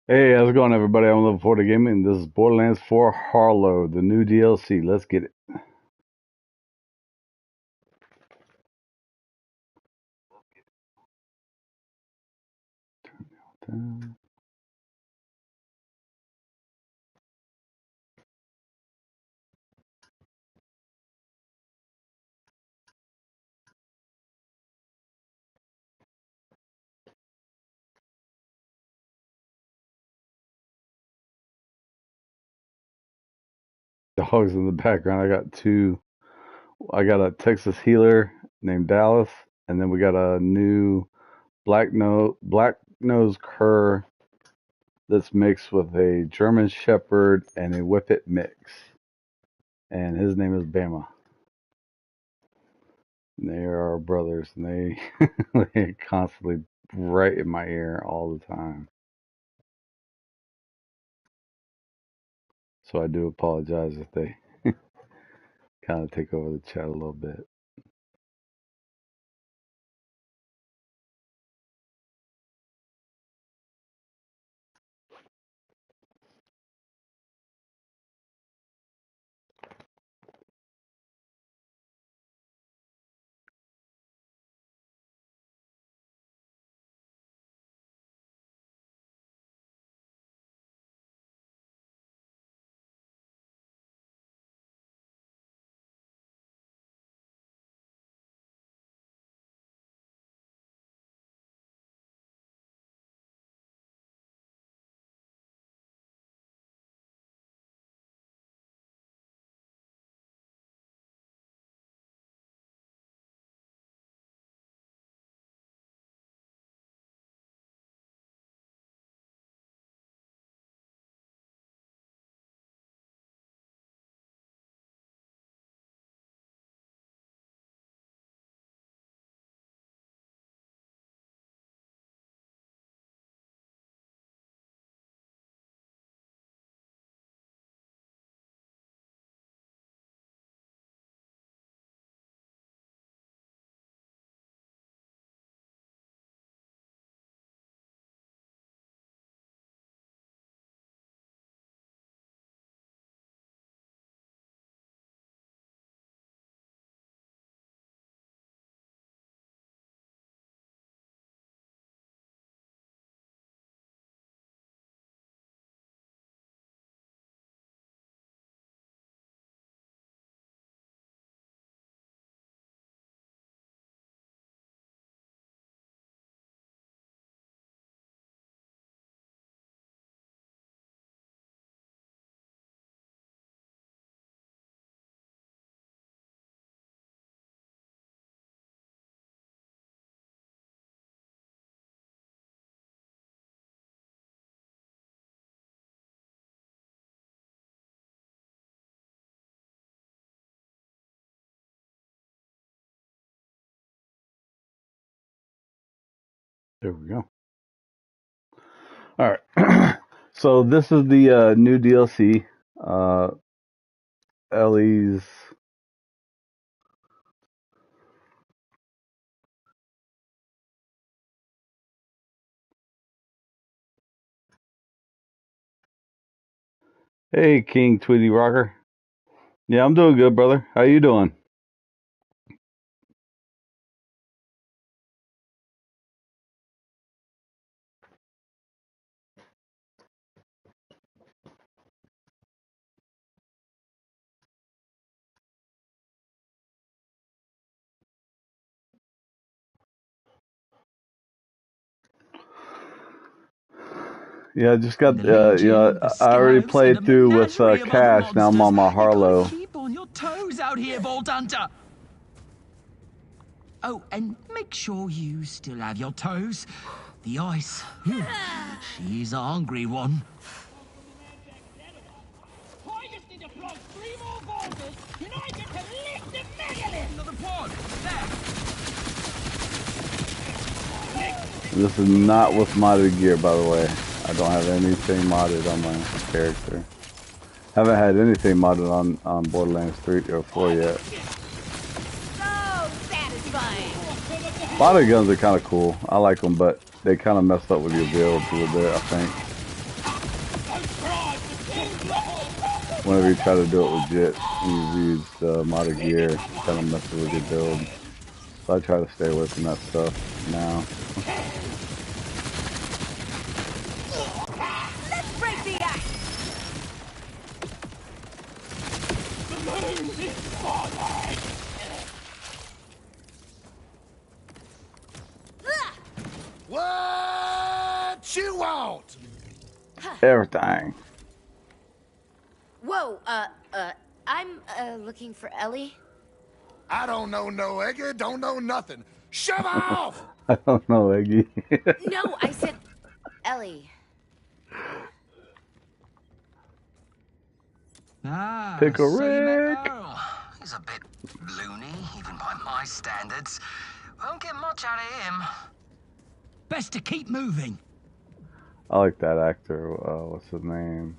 Hey, how's it going, everybody? I'm looking forward to gaming. This is Borderlands 4 Harlow, the new DLC. Let's get it. Dogs in the background. I got two. I got a Texas healer named Dallas, and then we got a new black nose cur that's mixed with a German Shepherd and a Whippet mix, and his name is Bama. And they are our brothers, and they constantly right in my ear all the time. So I do apologize if they kind of take over the chat a little bit. There we go. All right. So this is the new DLC. Ellie's. Hey, King Tweety Rocker. Yeah, I'm doing good, brother. How you doing? Yeah, I just got. I already played through with Cash. Now I'm on my Harlow. Keep on your toes out here, Vault Hunter. Oh, and make sure you still have your toes. The ice. She's a hungry one. I just need to plug 3 more boulders, and I get to lift the megalith! Another pod. There. This is not with modded gear, by the way. I don't have anything modded on my character. Haven't had anything modded on Borderlands 3 or 4 yet. So satisfying! Body guns are kind of cool. I like them, but they kind of messed up with your build a little bit, I think. Whenever you try to do it legit and you've used modded gear, it kind of messes with your build. So I try to stay away from that stuff now. Let's break the ice! The moon is falling! What you want? Everything. Whoa, I'm, looking for Ellie. I don't know no Eggy, don't know nothing. Shove off! I don't know, Eggy. No, I said Ellie. Ah, Pickle so you met Rick. Earl. He's a bit loony, even by my standards. Won't get much out of him. Best to keep moving. I like that actor. What's his name?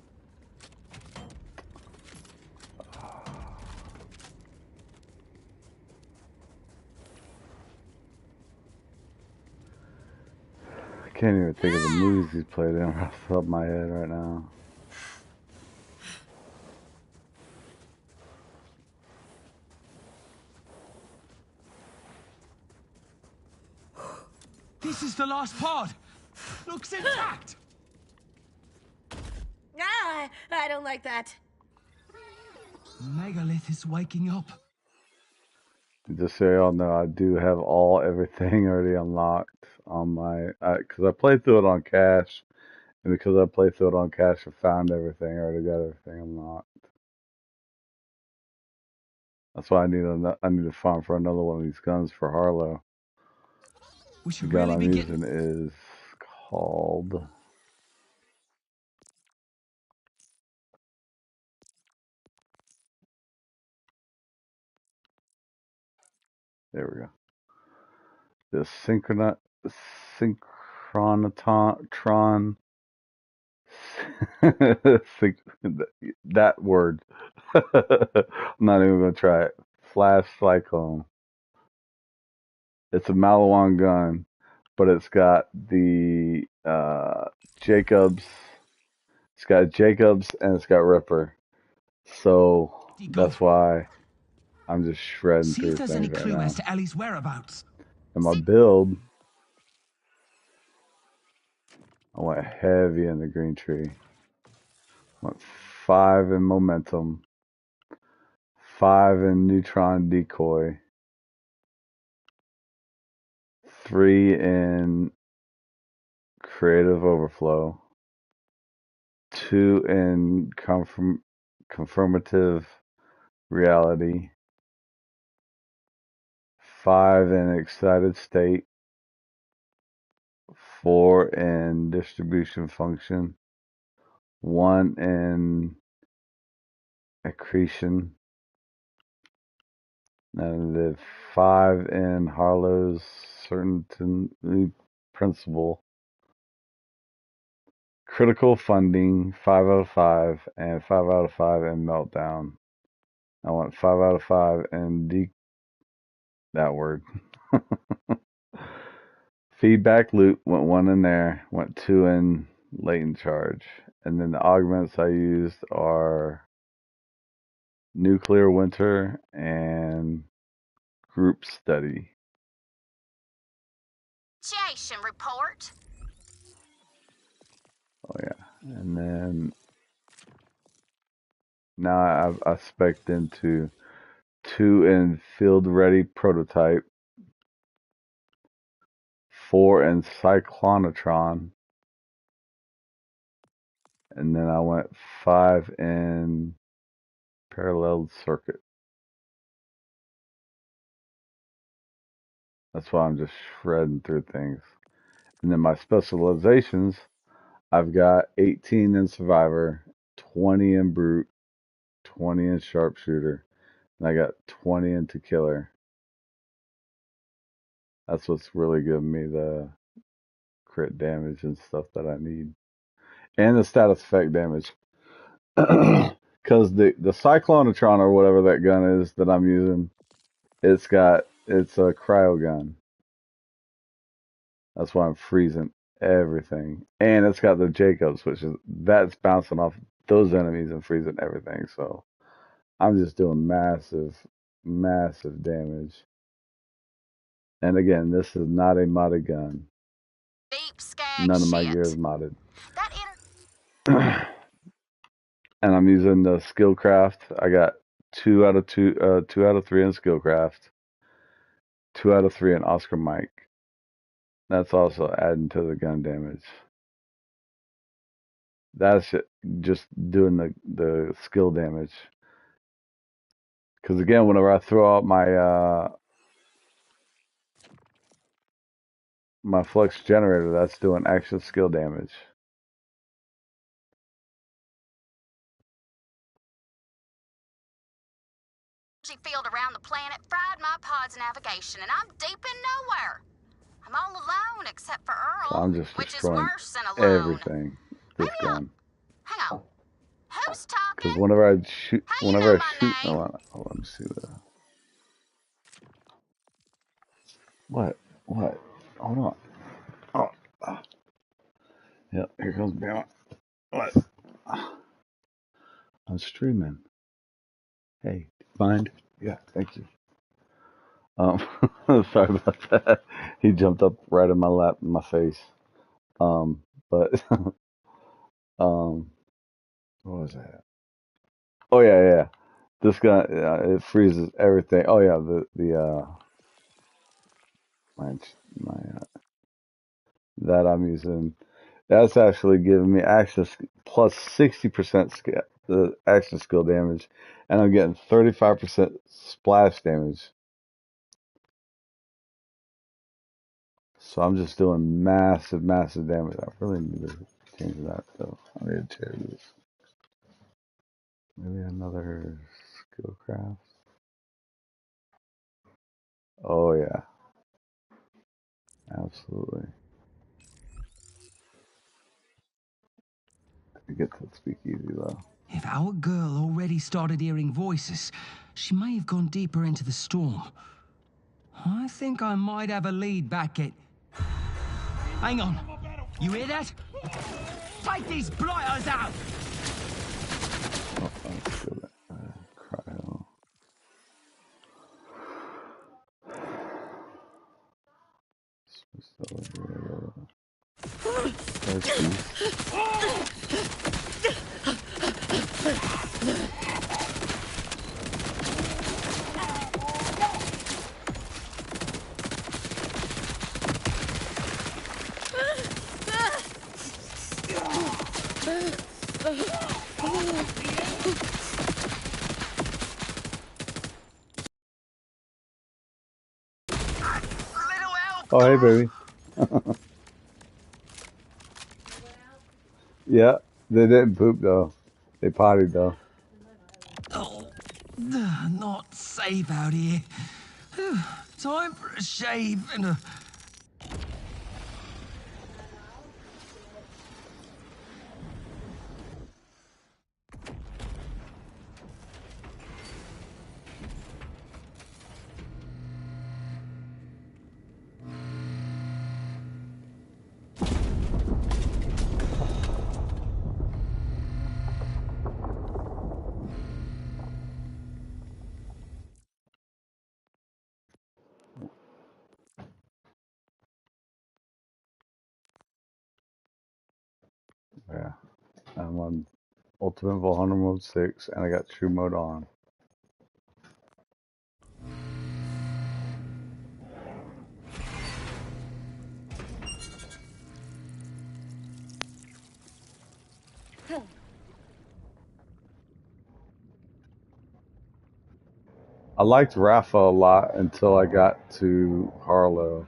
I can't even think of the movies he's played in off the top of my head right now. This is the last pod. Looks intact. Ah, I don't like that. Megalith is waking up. Just so y'all know, I do have everything already unlocked on my, because I played through it on cache, and because I played through it on cache, I found everything. I already got everything unlocked. That's why I need to farm for another one of these guns for Harlow. We The should gun really I'm be getting... using is called. There we go. The synchronotron. That word. I'm not even gonna try it. Flash cyclone. It's a Malawan gun, but it's got the Jacobs. It's got Jacobs and it's got Ripper. So Go. that's why I'm just shredding See if through there's any things right clue as now. to Ellie's whereabouts. And my build, I went heavy in the green tree. Went 5 in momentum, 5 in neutron decoy, 3 in creative overflow, 2 in confirmative reality, 5 in excited state, 4 in distribution function, 1 in accretion, and the 5 in Harlow's certainty principle. Critical funding, 5 out of 5, and 5 out of 5 in meltdown. I want 5 out of 5 in that word. Feedback loop went 1 in there, went 2 in latent charge. And then the augments I used are nuclear winter and group study. Jason report. Oh yeah. And then now I spec'd into 2 in field ready prototype, 4 in cyclonotron, and then I went 5 in parallel circuit. That's why I'm just shredding through things. And then my specializations, I've got 18 in survivor, 20 in brute, 20 in sharpshooter, and I got 20 into killer. That's what's really giving me the crit damage and stuff that I need. And the status effect damage. Because the Cyclonotron or whatever that gun is that I'm using, it's a cryo gun. That's why I'm freezing everything. And it's got the Jacobs, that's bouncing off those enemies and freezing everything. So I'm just doing massive, massive damage. And again, this is not a modded gun. Deep skag None of my gear is shit. modded. That And I'm using the skillcraft. I got 2 out of 3 in skillcraft, 2 out of 3 in Oscar Mike. That's also adding to the gun damage. That's just doing the skill damage. Because again, whenever I throw out my flux generator, that's doing actual skill damage. field around the planet fried my pod's navigation, and I'm deep in nowhere. I'm all alone except for So Earl, I'm just which is destroying worse than alone. everything. This Maybe I'll... gun. Hang on. Who's Because talking? How you know whenever I my shoot, name? oh, let me see the what, what? Hold on. Oh, yep. Here comes Bama. What? I'm streaming. Hey, mind? Yeah, thank you. Um, sorry about that. He jumped up right in my lap, in my face. But what was that? Oh yeah. This gun, it freezes everything. Oh yeah, my that I'm using. That's actually giving me access plus 60% the action skill damage, and I'm getting 35% splash damage. So I'm just doing massive, massive damage. I really need to change that though. I need to change this. Maybe another skill craft. Oh yeah, absolutely. I get to speak easy though. If our girl already started hearing voices, she may have gone deeper into the storm. I think I might have a lead back at... Hang on. You hear that? Take these blighters out! Oh, let's do that. Cryo. Oh, hey, baby. Yeah, they didn't poop though. They potted though. Oh, not safe out here. Time for a shave and a... Yeah, I'm on Ultimate Hunter Mode 6, and I got True Mode on. I liked Rafa a lot until I got to Harlow.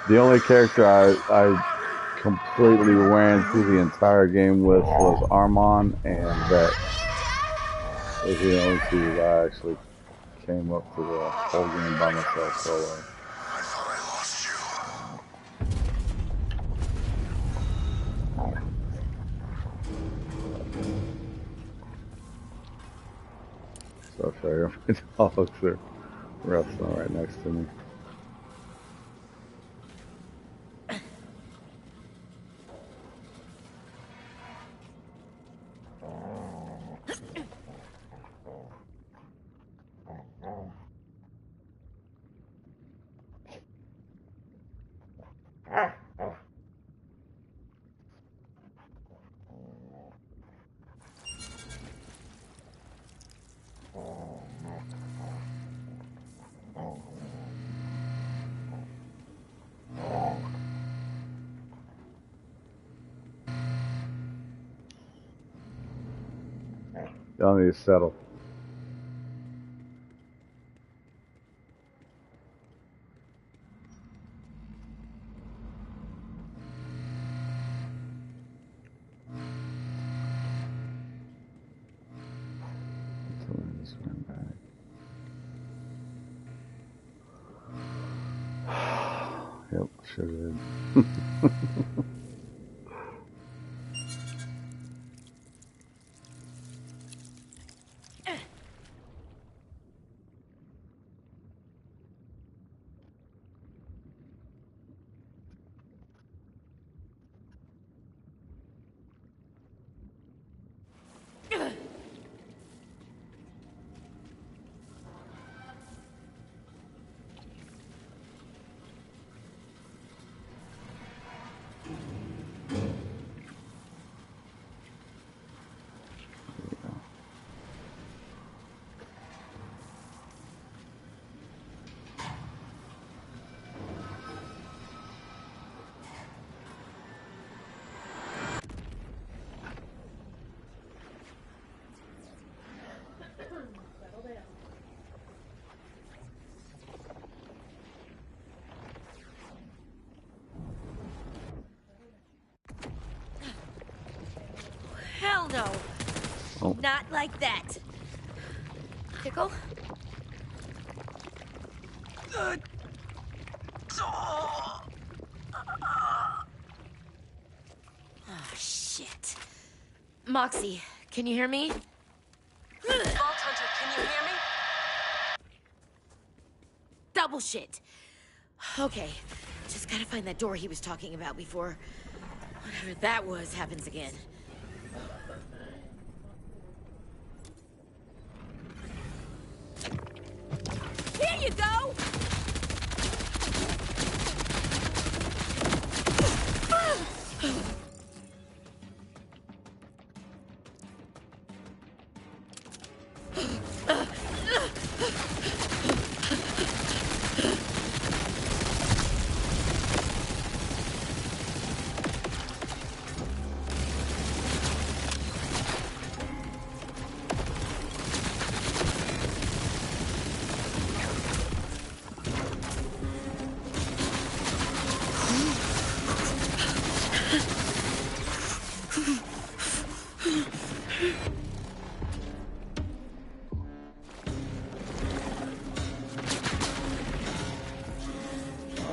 The only character I completely ran through the entire game with was Armon and Vet. Those are the only two that I actually came up to the whole game by myself solo. I thought I lost you. So I'll show you my dogs are wrestling right next to me. Y'all need to settle. Just went back. Yep, sure did. Hell no. Oh. Not like that. Pickle? Oh, shit. Moxie, can you hear me? Vault Hunter, can you hear me? Double shit. Okay, just gotta find that door he was talking about before whatever that was happens again. Here you go!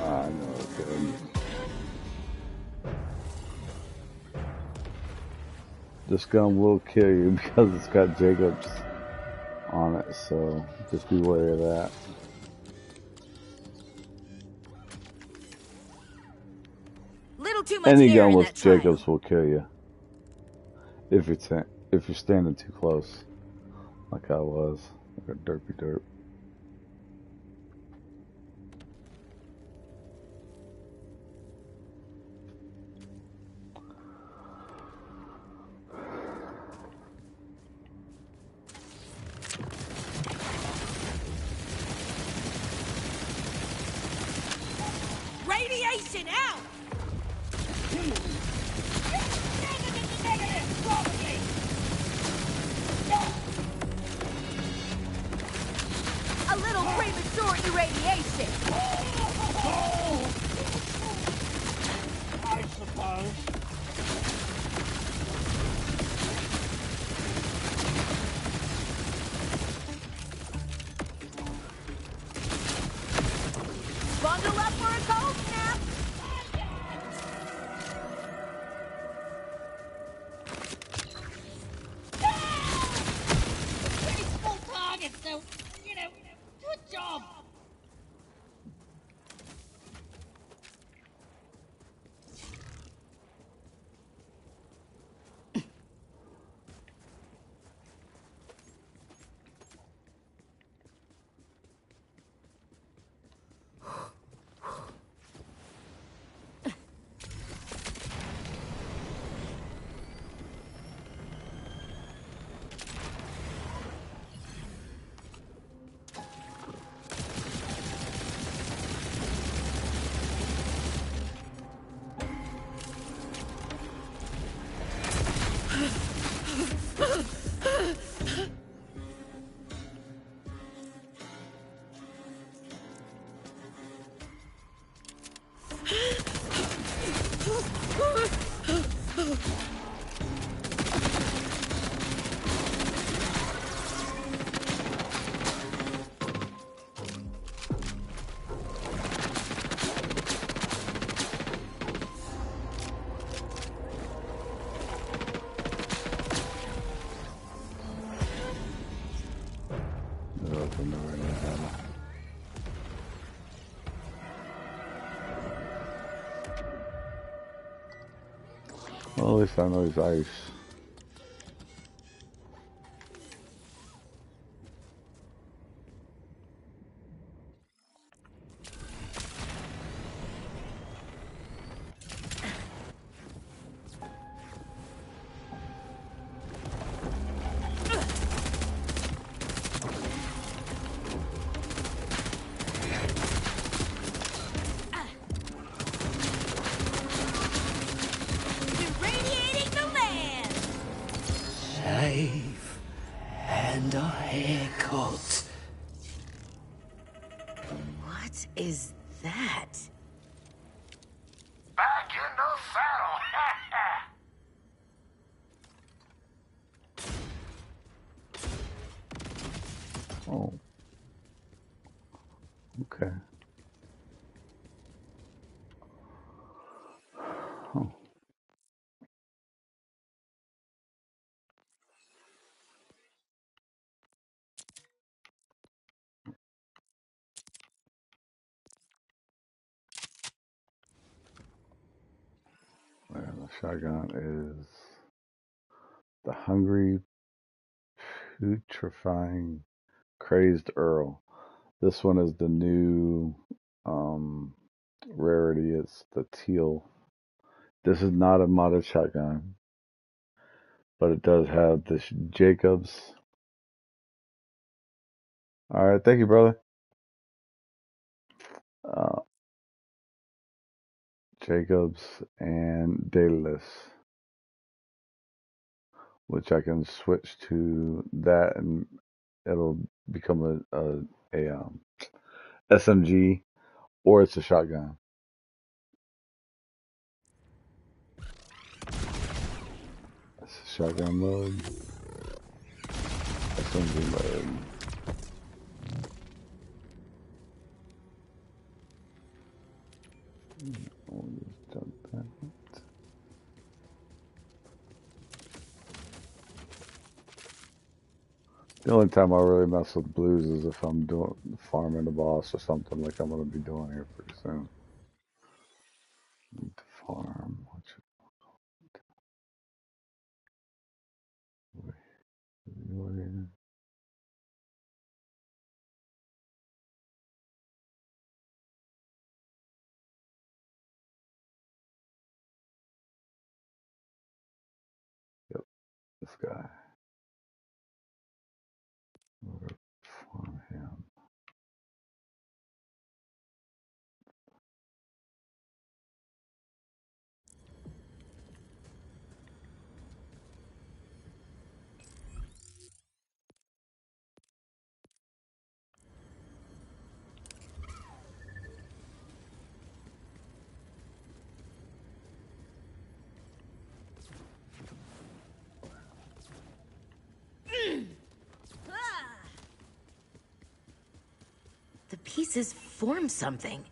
I know it couldn't. This gun will kill you because it's got Jacobs on it, so just be wary of that. Little too much Any air gun in with that trial. Jacobs will kill you if you're standing too close, like I was, like a derpy derp. Radiation out! A little premature irradiation. I suppose. Bundle up for a cold snap. Pretty small target, so, good job. Well, at least I know he's ice. Irradiating the land! Shave and a haircut. What is that? Back in the saddle. Oh. Okay. Oh. And the shotgun is the hungry, putrefying, crazed Earl. This one is the new rarity. It's the teal. This is not a modded shotgun, but it does have this Jacobs. All right, thank you, brother. Uh, Jacobs and Daedalus, which I can switch to that, and it'll become a SMG, or it's a shotgun. It's a shotgun mode, SMG mode. We'll just jump that. The only time I really mess with blues is if I'm doing farming the boss or something like I'm gonna be doing here pretty soon. Need to farm. Yep, this guy. We're gonna farm him. The pieces form something.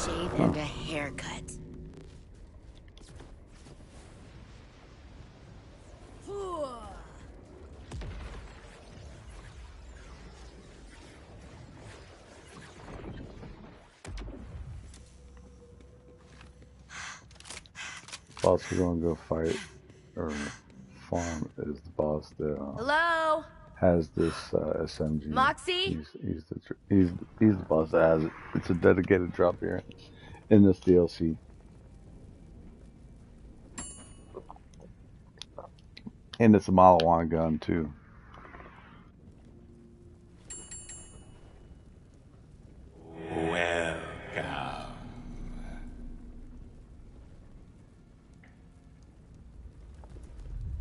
Shave and a haircut. Boss we're gonna go fight or farm is the boss that Hello? has this SMG. Moxie? He's the boss that has it. It's a dedicated drop here in this DLC. And it's a marijuana gun too. Welcome.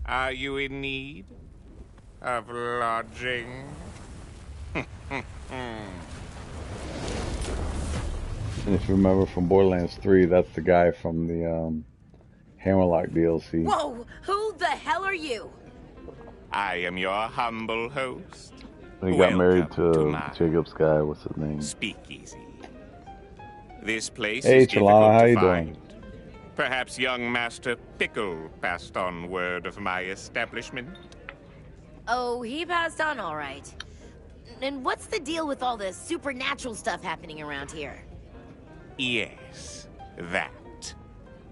Are you in need of lodging? And if you remember from Borderlands 3, that's the guy from the Hammerlock DLC. Whoa! Who the hell are you? I am your humble host. He got married Welcome to my Jacob's guy. What's his name? speakeasy. This place Hey, is difficult Chalana, how to you find. doing? Perhaps young Master Pickle passed on word of my establishment. Oh, he passed on all right. And what's the deal with all the supernatural stuff happening around here? Yes, that.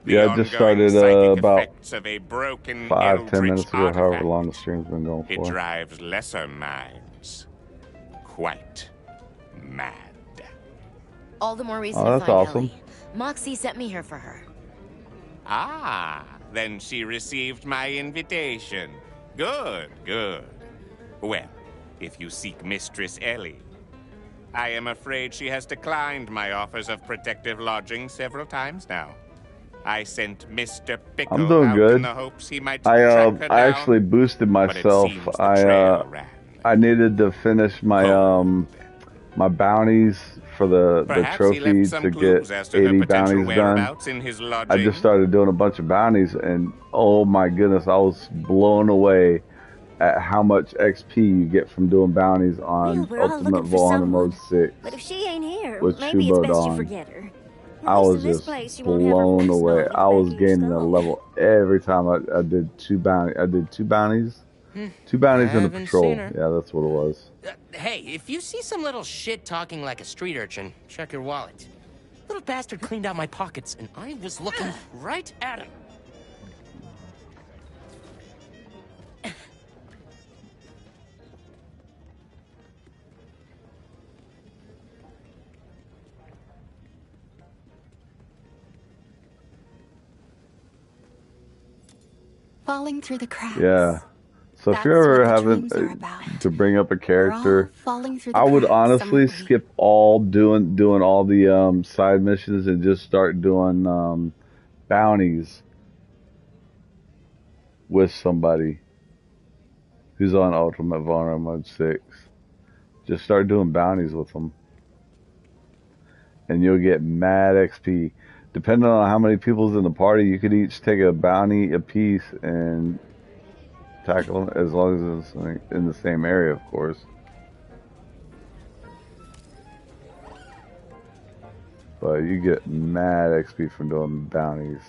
Yeah, I just started about of a broken 5-10 minutes eldritch ago, however artifact. long the stream's been going It for. drives lesser minds quite mad. All the more reason Oh, to that's find awesome. Ellie. Moxie sent me here for her. Ah, then she received my invitation. Good, good. Well, if you seek Mistress Ellie, I am afraid she has declined my offers of protective lodging several times now. I sent Mr. Pickle I'm doing out good. in the hopes he might I track her I down, actually boosted but it myself. seems the trail ran. I needed to finish my my bounties for the Perhaps he trophy left some to clues get as to her 80 potential bounties done. whereabouts in his I lodging. just started doing a bunch of bounties, and oh my goodness, I was blown away at how much XP you get from doing bounties on We're all Ultimate looking for Volana someone. Mode 6 But if she ain't here, with maybe it's Shubode best you on. forget her. At I least was in this just place, you won't have her blown fast away. knowledge I was back in your gaining a skull. level every time I did two bounties. I did two bounties. Two bounties and a Haven't patrol. seen her. Yeah, that's what it was. Hey, if you see some little shit talking like a street urchin, check your wallet. Little bastard cleaned out my pockets, and I was looking right at him. Falling through the cracks. Yeah. So if That's you're ever what the having dreams are about. to bring up a We're all character, falling through the I would cracks honestly somewhere. skip all doing all the side missions and just start doing bounties with somebody who's on Ultimate Vulnerable Mode 6. Just start doing bounties with them, and you'll get mad XP. Depending on how many people's in the party, you could each take a bounty a piece and tackle them, as long as it's in the same area, of course. But you get mad XP from doing bounties.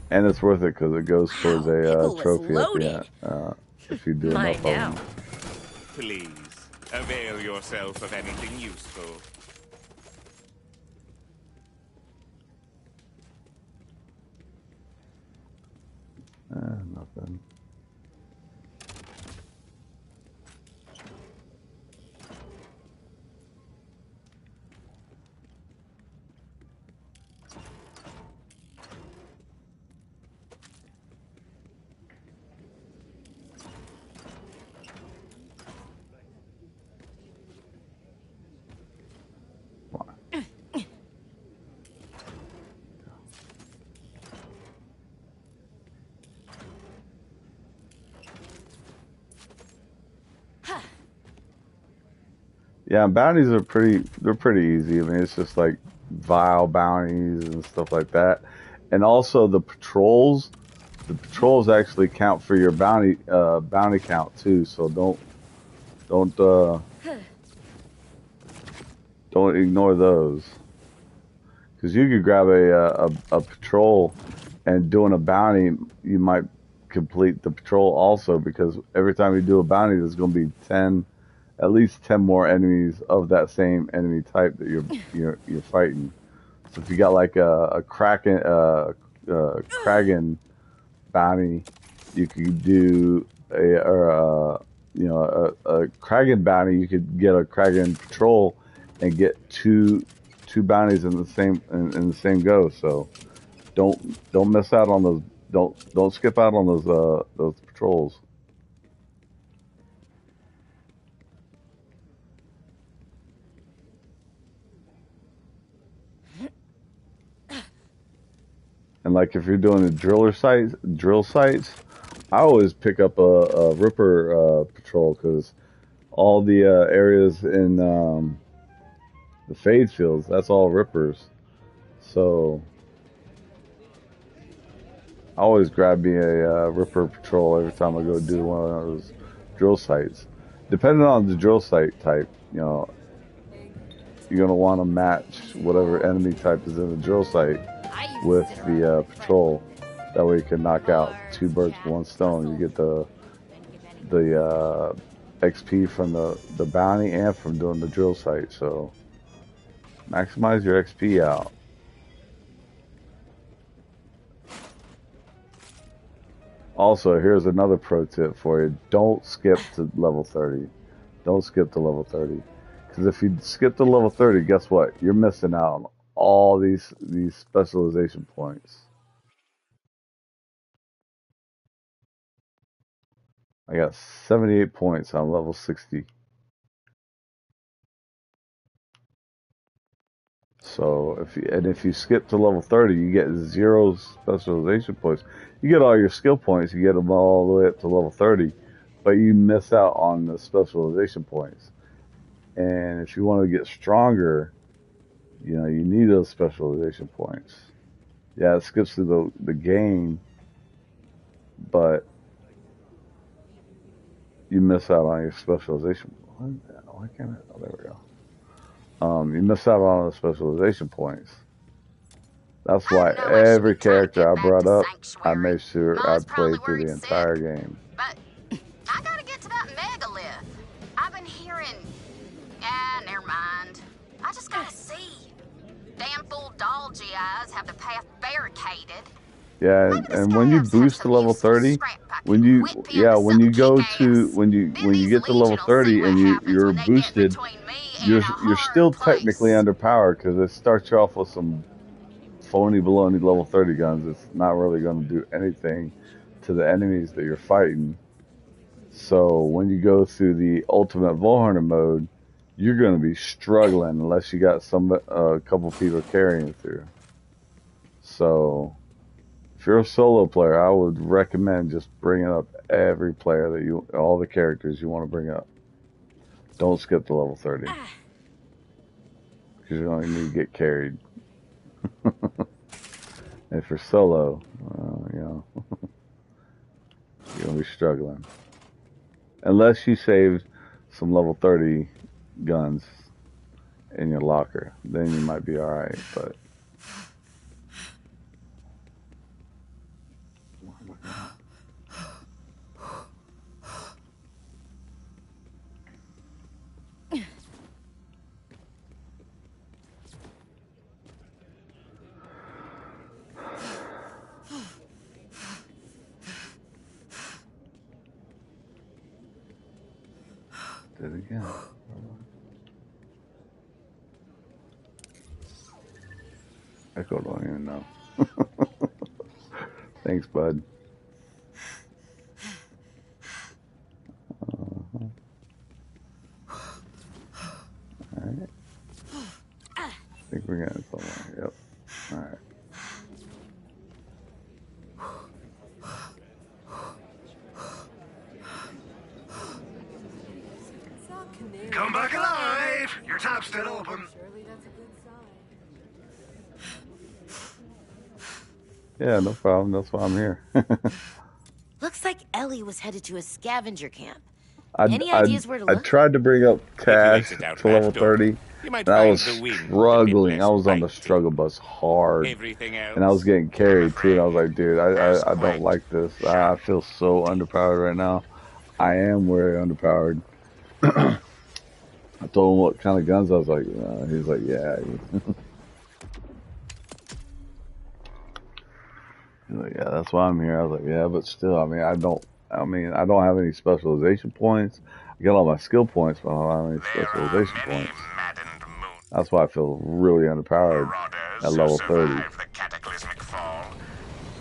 And it's worth it because it goes towards a trophy at the end, if you do enough of them. Please, avail yourself of anything useful. Nothing. Yeah, bounties are they're pretty easy. I mean, it's just like vile bounties and stuff like that. And also the patrols actually count for your bounty count too. So don't ignore those. Because you could grab a patrol and doing a bounty, you might complete the patrol also, because every time you do a bounty, there's going to be at least 10 more enemies of that same enemy type that you're fighting. So if you got like a Kraken bounty, you could do a Kragan bounty, you could get a Kragan patrol and get two bounties in the same go. So don't miss out on those. Don't skip out on those patrols. And like if you're doing the drill sites, I always pick up a Ripper patrol because all the areas in the fade fields, that's all Rippers. So I always grab me a Ripper patrol every time I go do one of those drill sites. Depending on the drill site type, you're gonna want to match whatever enemy type is in the drill site with the patrol. That way you can knock out two birds with one stone. You get the XP from the bounty and from doing the drill site. So maximize your XP out. Also, here's another pro tip for you. Don't skip to level 30. Don't skip to level 30. Because if you skip to level 30, guess what? You're missing out on all these specialization points. I got 78 points on level 60. So if you skip to level 30, you get 0 specialization points. You get all your skill points, you get them all the way up to level 30, but you miss out on the specialization points. And if you want to get stronger, you need those specialization points. Yeah, it skips through the game, but you miss out on your specialization. Why can't I? Oh, there we go. You miss out on the specialization points. That's why every character I brought up, I made sure I played through the entire game. But I gotta get to that megalith. I've been hearing... never mind. I just gotta see. Damn fool Dolgy eyes have the path barricaded. Yeah, and when you boost to level 30, when you get to level 30 and you're boosted, you're still technically underpowered because it starts you off with some phony baloney level 30 guns. It's not really going to do anything to the enemies that you're fighting. So when you go through the ultimate Volhunter mode, you're going to be struggling unless you got a couple people carrying you through. So if you're a solo player, I would recommend just bringing up every player all the characters you want to bring up. Don't skip to level 30. Because you only need to get carried. If you're solo, you're going to be struggling. Unless you saved some level 30 guns in your locker. Then you might be alright, but... Did it again. Echo don't even know. Thanks, bud. Alright. I think we're getting somewhere. Yep. Alright. Come back alive! Your tab's still open. Yeah, no problem. That's why I'm here. Looks like Ellie was headed to a scavenger camp. Any ideas where to look? I tried to bring up Cash to level 30, and I was struggling. I was on the struggle bus hard, and I was getting carried too. And I was like, dude, I don't like this. I feel so underpowered right now. I am very underpowered. I told him what kind of guns I was like. He was like, yeah. He's like, yeah, that's why I'm here. I was like, yeah, but still, I mean, I I mean, I don't have any specialization points. I got all my skill points, but I don't have any specialization points. That's why I feel really underpowered at level 30. The cataclysmic fall.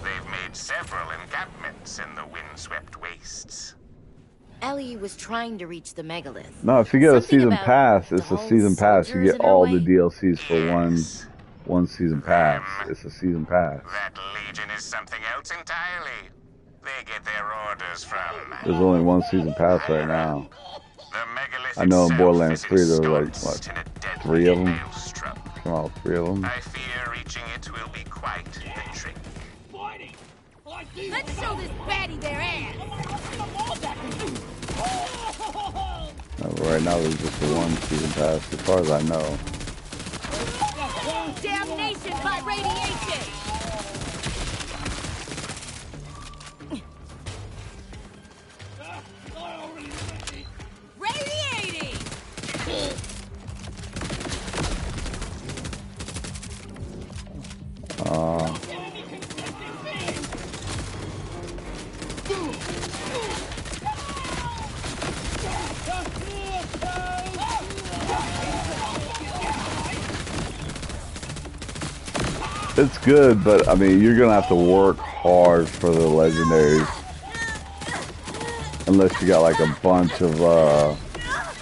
They've made several encampments in the windswept wastes. Ellie was trying to reach the megalith. No, if you get a Something season about pass, it's a season pass. You soldiers get in her all way? the DLCs for one season pass. It's a season pass. That legion is something else entirely. They get their orders from... There's only one season pass right now. The megalith I know in itself Borderlands is 3 there were like, ensconced what, in a deadly 3 of them? maelstrom. Come on, 3 of them. I fear reaching it will be quite the trick. Let's show this baddie their ass! Right now there's just the one season pass, as far as I know. Damnation by radiation! Radiating! It's good, but I mean, you're gonna have to work hard for the legendaries. Unless you got like a bunch of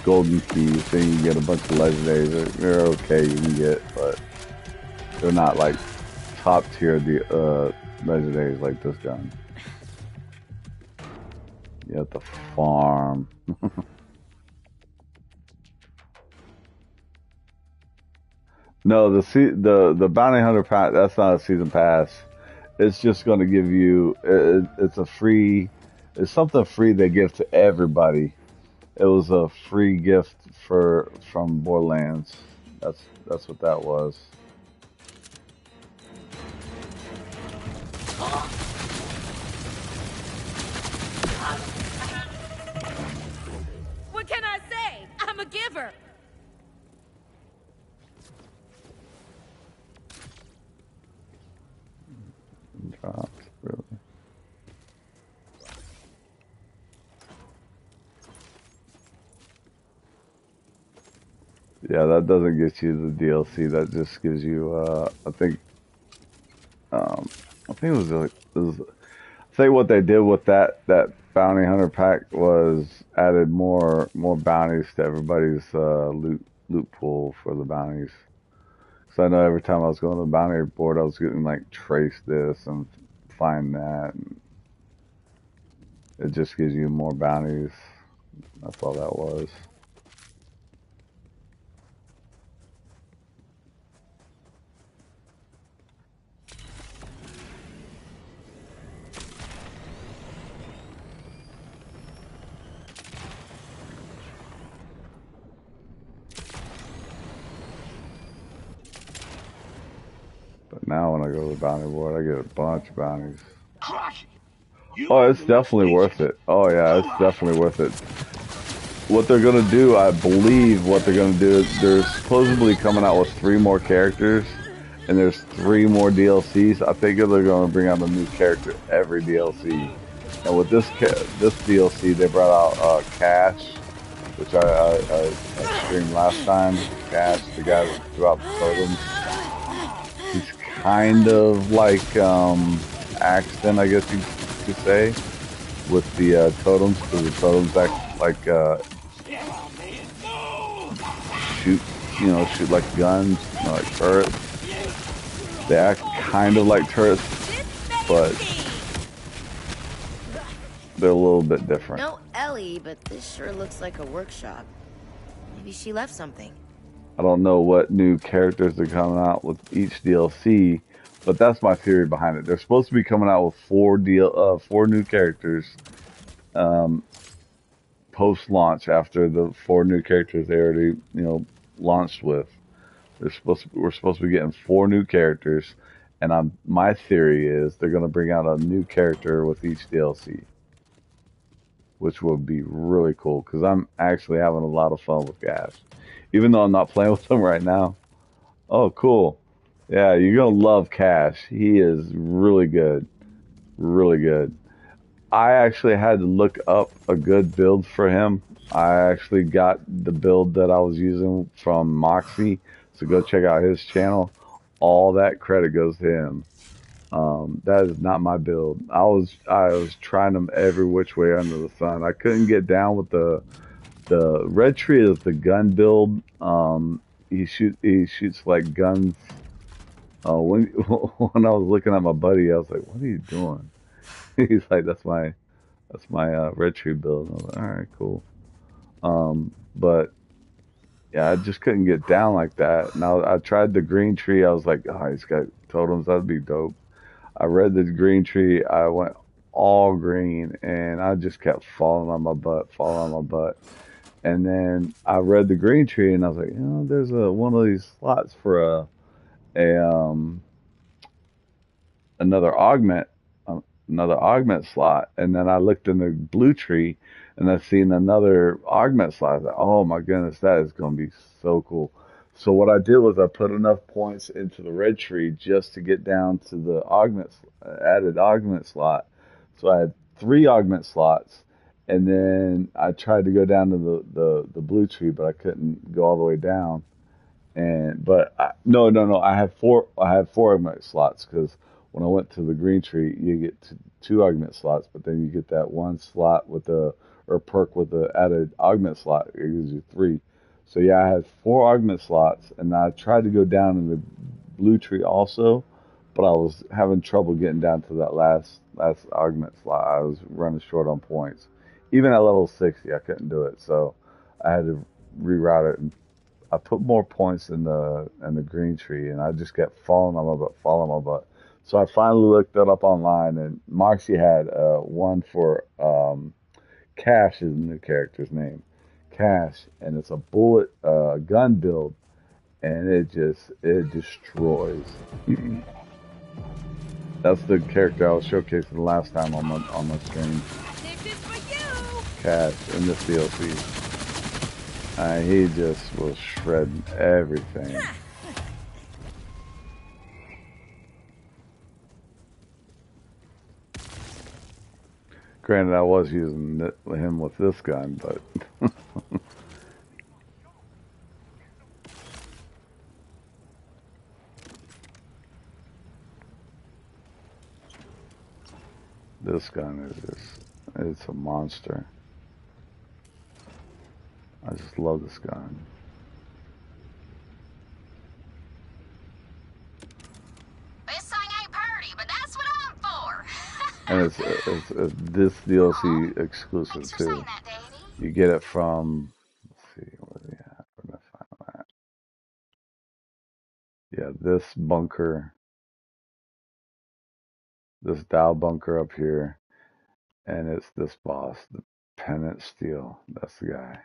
golden keys, then you can get a bunch of legendaries. They're okay, you can get, but they're not like top tier legendaries like this gun. You have to farm. No, the bounty hunter pass, that's not a season pass. It's just going to give you it's a free, it's something free they give to everybody. It was a free gift from Borderlands. That's what that was. What can I say? I'm a giver. Drops, really. Yeah, that doesn't get you the DLC. That just gives you, I think it was like, I think what they did with that bounty hunter pack was added more bounties to everybody's loot pool for the bounties. So I know every time I was going to the bounty board, I was getting like trace this and find that. And it just gives you more bounties. That's all that was. But now when I go to the bounty board, I get a bunch of bounties. Oh, it's definitely worth it. Oh yeah, it's definitely worth it. What they're gonna do, I believe what they're gonna do is they're supposedly coming out with 3 more characters, and there's 3 more DLCs. I think they're gonna bring out a new character every DLC. And with this DLC, they brought out Cash, which I streamed last time. Cash, the guy that threw out the totems. He's kind of like Axton, I guess you could say, with the totems, because the totems act like shoot like guns, like turrets. They act kind of like turrets, but they're a little bit different. No Ellie, but this sure looks like a workshop. Maybe she left something. I don't know what new characters are coming out with each DLC, but that's my theory behind it. They're supposed to be coming out with 4 new characters post-launch after the 4 new characters they already launched with. We're supposed to be getting 4 new characters, and my theory is they're going to bring out a new character with each DLC, which would be really cool because I'm actually having a lot of fun with Gas. Even though I'm not playing with him right now. Oh, cool. Yeah, you're going to love Cash. He is really good. Really good. I actually had to look up a good build for him. I actually got the build that I was using from Moxie, so go check out his channel. All that credit goes to him. That is not my build. I was trying them every which way under the sun. I couldn't get down with the red tree is the gun build. He shoots like guns. When when I was looking at my buddy, I was like, "What are you doing?" He's like, "That's my red tree build." And I was like, "All right, cool." But yeah, I just couldn't get down like that. Now I tried the green tree. I was like, "Oh, he's got totems. That'd be dope." I read the green tree. I went all green, and I just kept falling on my butt, falling on my butt. And then I read the green tree, and I was like, there's one of these slots for a another augment, another augment slot. And then I looked in the blue tree, and I seen another augment slot. I was like, oh my goodness, that is going to be so cool. So what I did was I put enough points into the red tree just to get down to the added augment slot. So I had 3 augment slots, and then I tried to go down to the blue tree, but I couldn't go all the way down. No. I have 4. I have 4 augment slots because when I went to the green tree, you get 2 augment slots, but then you get that 1 slot with or perk with the added augment slot. It gives you 3. So yeah, I had 4 augment slots, and I tried to go down in the blue tree also, but I was having trouble getting down to that last augment slot. I was running short on points. Even at level 60, I couldn't do it, so I had to reroute it. And I put more points in the green tree, and I just kept falling on my butt. So I finally looked that up online, and Moxie had one for Cash is the new character's name. Cash, and it's a bullet gun build, and it destroys. That's the character I was showcasing last time on my stream. This is for you. Cash in this DLC. He just was shredding everything. Granted, I was using him with this gun, but this gun it's a monster. I just love this gun. This thing ain't pretty, but that's what I'm for. And it's this DLC exclusive too. You get it from, let's see, where are we at? Where did I find that? Yeah, this bunker, this Dow bunker up here, and it's this boss, the Pennant Steel. That's the guy.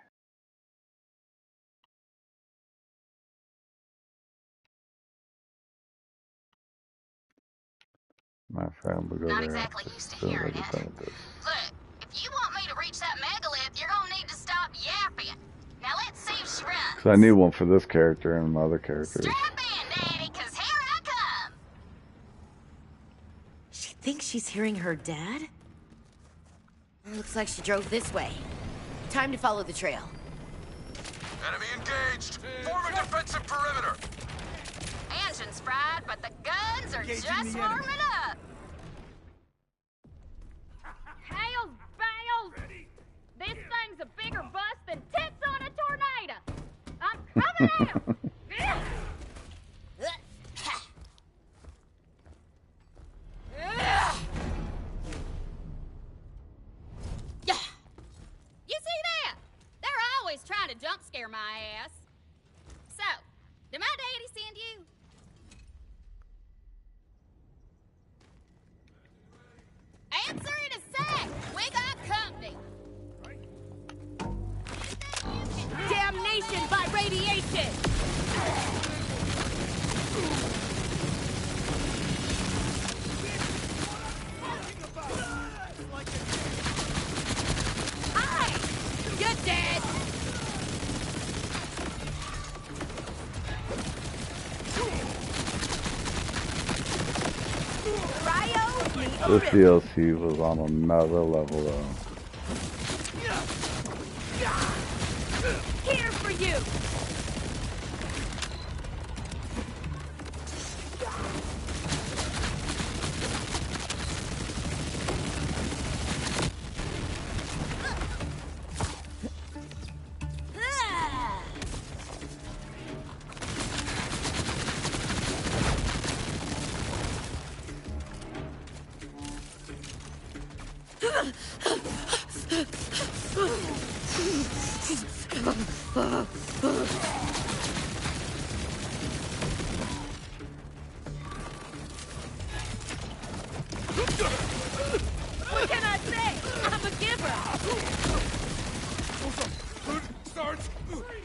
Matter of fact, we'll go Not there. exactly used to hearing it. Look, if you want me to reach that megalith, you're gonna need to stop yapping. Now let's see if she runs. Because I need one for this character and my other characters. Strap in, Daddy, cause here I come. She thinks she's hearing her dad? Looks like she drove this way. Time to follow the trail. Enemy engaged! Form a defensive perimeter! Engine's fried, but the guns are just warming up. Hails bells! This thing's a bigger bust than tits on a tornado. I'm coming out. You see that? They're always trying to jump scare my ass. So, did my daddy send you? Answer in a sec. We got company. Damnation by radiation! Hi! You're dead! This DLC was on another level though. Here for you! What can I say? I'm a giver. Starts tonight.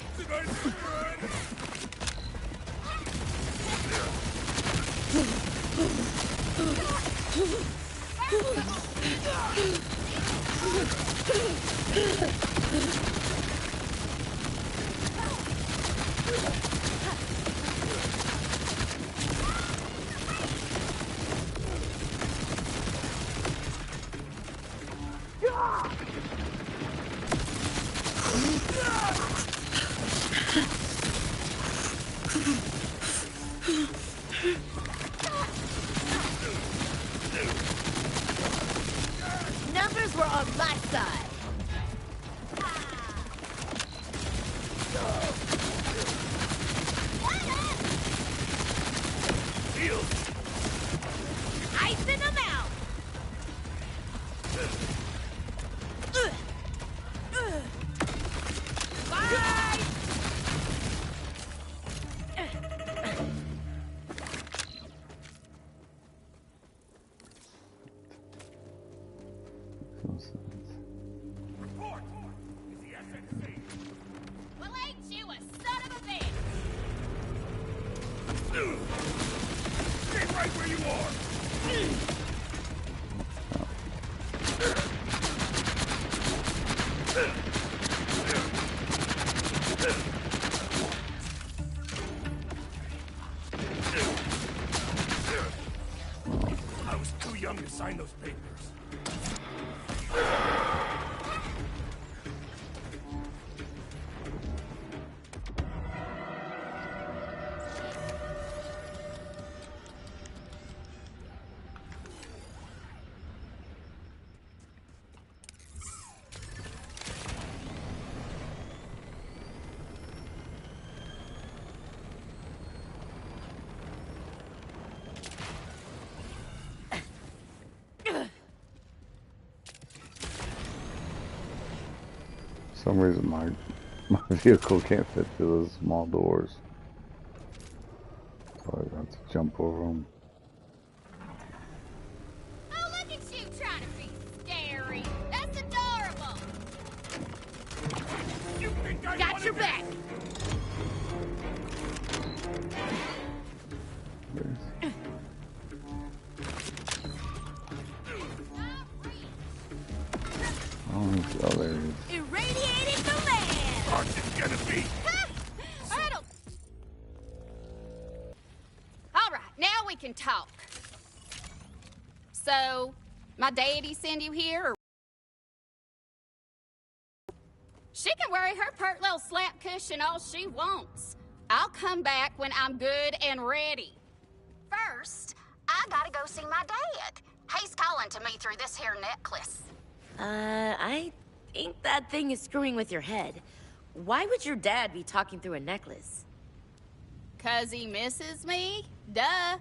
Numbers were on my side. Icing them out. Bye. Well, ain't you a son of a bitch? Stay right where you are. I was too young to sign those papers. For some reason my vehicle can't fit through those small doors. So I have to jump over them. Oh, look at you trying to be scary. That's adorable. You think I Got your back. Oh, there it is. Irradiating the land. Aren't you gonna be? I don't... All right, now we can talk. So, my daddy send you here, or... She can worry her pert little slap cushion all she wants. I'll come back when I'm good and ready. First, I gotta go see my dad. He's calling to me through this here necklace. I think that thing is screwing with your head. Why would your dad be talking through a necklace? 'Cause he misses me? Duh.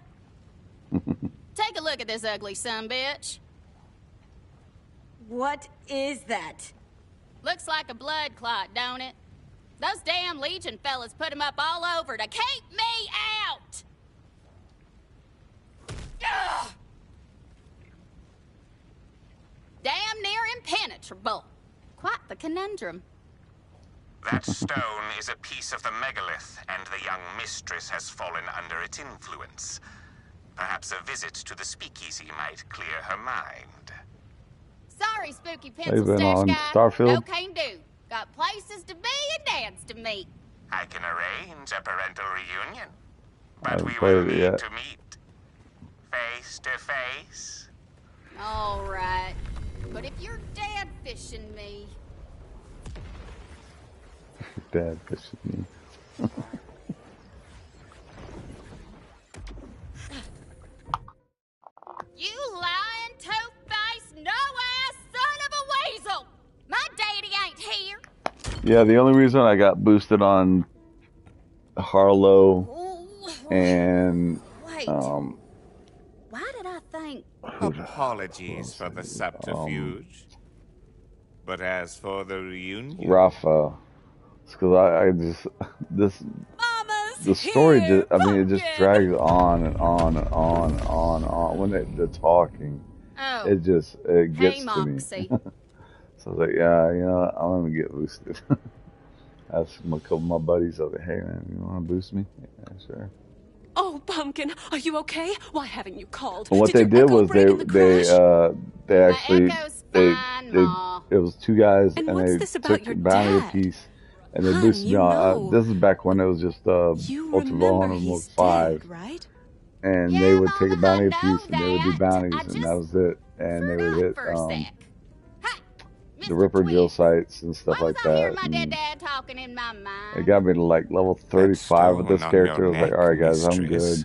Take a look at this ugly sumbitch. What is that? Looks like a blood clot, don't it? Those damn Legion fellas put him up all over to keep me out! Ugh! Damn near impenetrable. Quite the conundrum. That stone is a piece of the megalith, and the young mistress has fallen under its influence. Perhaps a visit to the speakeasy might clear her mind. Sorry, spooky pencil been stash on guy. Starfield? No can do. Got places to be and dads to meet. I can arrange a parental reunion, I but haven't we played will it need yet. to meet face to face. All right. But if you're dead fishing me... Dad fishing me. You lying, two-faced, no-ass son of a weasel! My daddy ain't here! Yeah, the only reason I got boosted on Harlow and Wait. Why did I think... Apologies for the subterfuge. But as for the reunion... Rafa. It's because I just... The story just... I mean, it just drags on and on and on and on and on. When they're talking, Oh. it gets Hey, to me. Moxie. So I was like, yeah, you know, I'm going to get boosted. Asked a couple of my buddies, I was like, hey, man, you want to boost me? Yeah, sure. Oh, Pumpkin, are you okay? Why haven't you called? And what they did was they actually it was two guys and they took a bounty apiece and they boosted me on. This is back when it was just Ultra 5, right? and they would take a bounty apiece and they would do bounties and that was it. And they would hit the Ripper drill sites and stuff like that. Talking in my mind. It got me to like level 35 with this character. I was like, all right, guys, I'm good.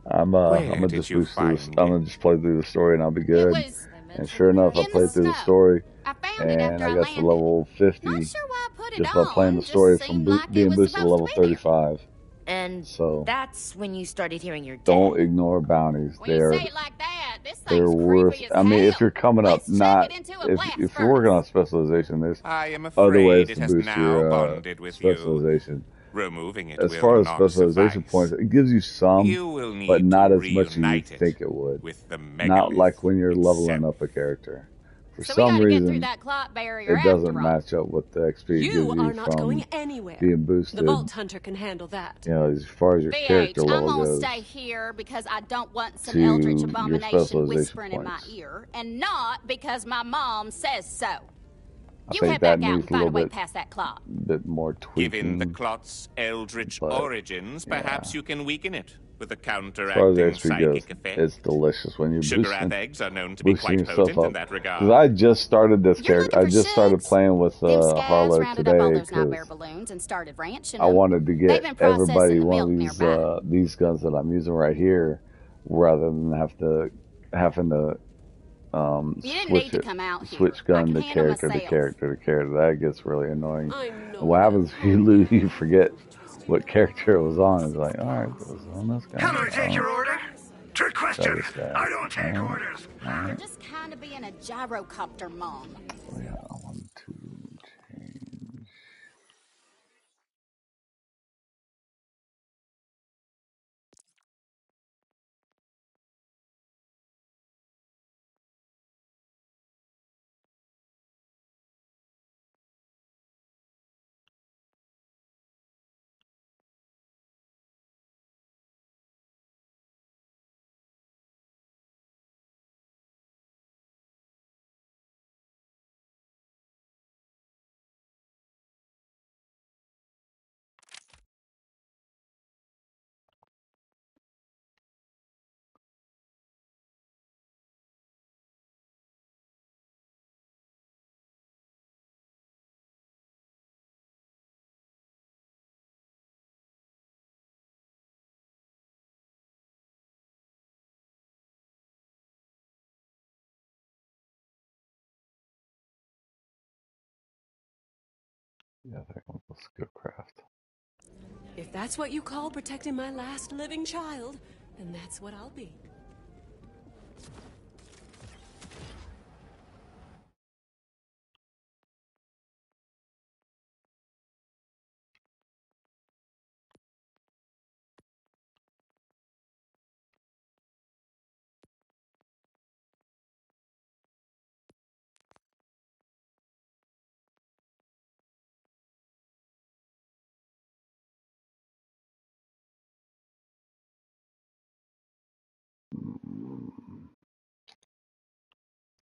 I'm gonna just boost this. I'm gonna just play through the story and I'll be good. And sure enough, I played through the story and I got to level 50 just by playing the story from being boosted to level 35. And so that's when you started hearing your dad. Don't ignore bounties. They're worth. I mean, if you're coming up, not if you're working on specialization, there's other ways to boost your specialization. Removing it as far as specialization points, it gives you some, but not as much as you think it would. Not like when you're leveling up a character. For some reason, it doesn't match up with the XP it gives you from being boosted. The Vault Hunter can handle that. You know, as far as your character level I'm goes. gonna stay here because I don't want some eldritch abomination whispering in my ear, and not because my mom says so. You head back out and find a way past that clock. Bit more tweaking. Given the clot's eldritch origins, perhaps you can weaken it with a As far as counteracting XP psychic goes, effect. it's delicious when you're Sugar boosting, eggs are known to be quite yourself potent up. in that regard. Because I just started this character. I just started playing with Harlow today because I wanted to get everybody one of these guns that I'm using right here, rather than having to switch gun to character to character to character. That gets really annoying. And what happens if you lose? You forget what character it was on. It's like, all right, it was on this guy. Can I take your order? Trick question. I don't take orders. You're just kind of being a gyrocopter mom. Yeah, I want to change. Yeah, I think I'll go Skillcraft. If that's what you call protecting my last living child, then that's what I'll be.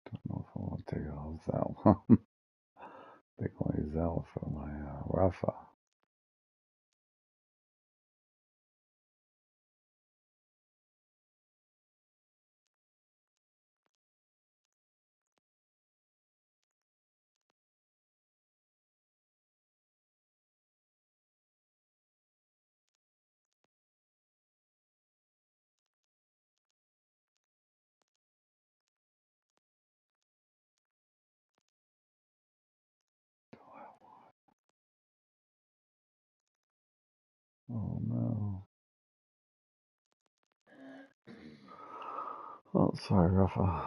Don't know if I want to take off that one. I think I'll use that one for my Rafa. Oh no. Oh, sorry, Rafa.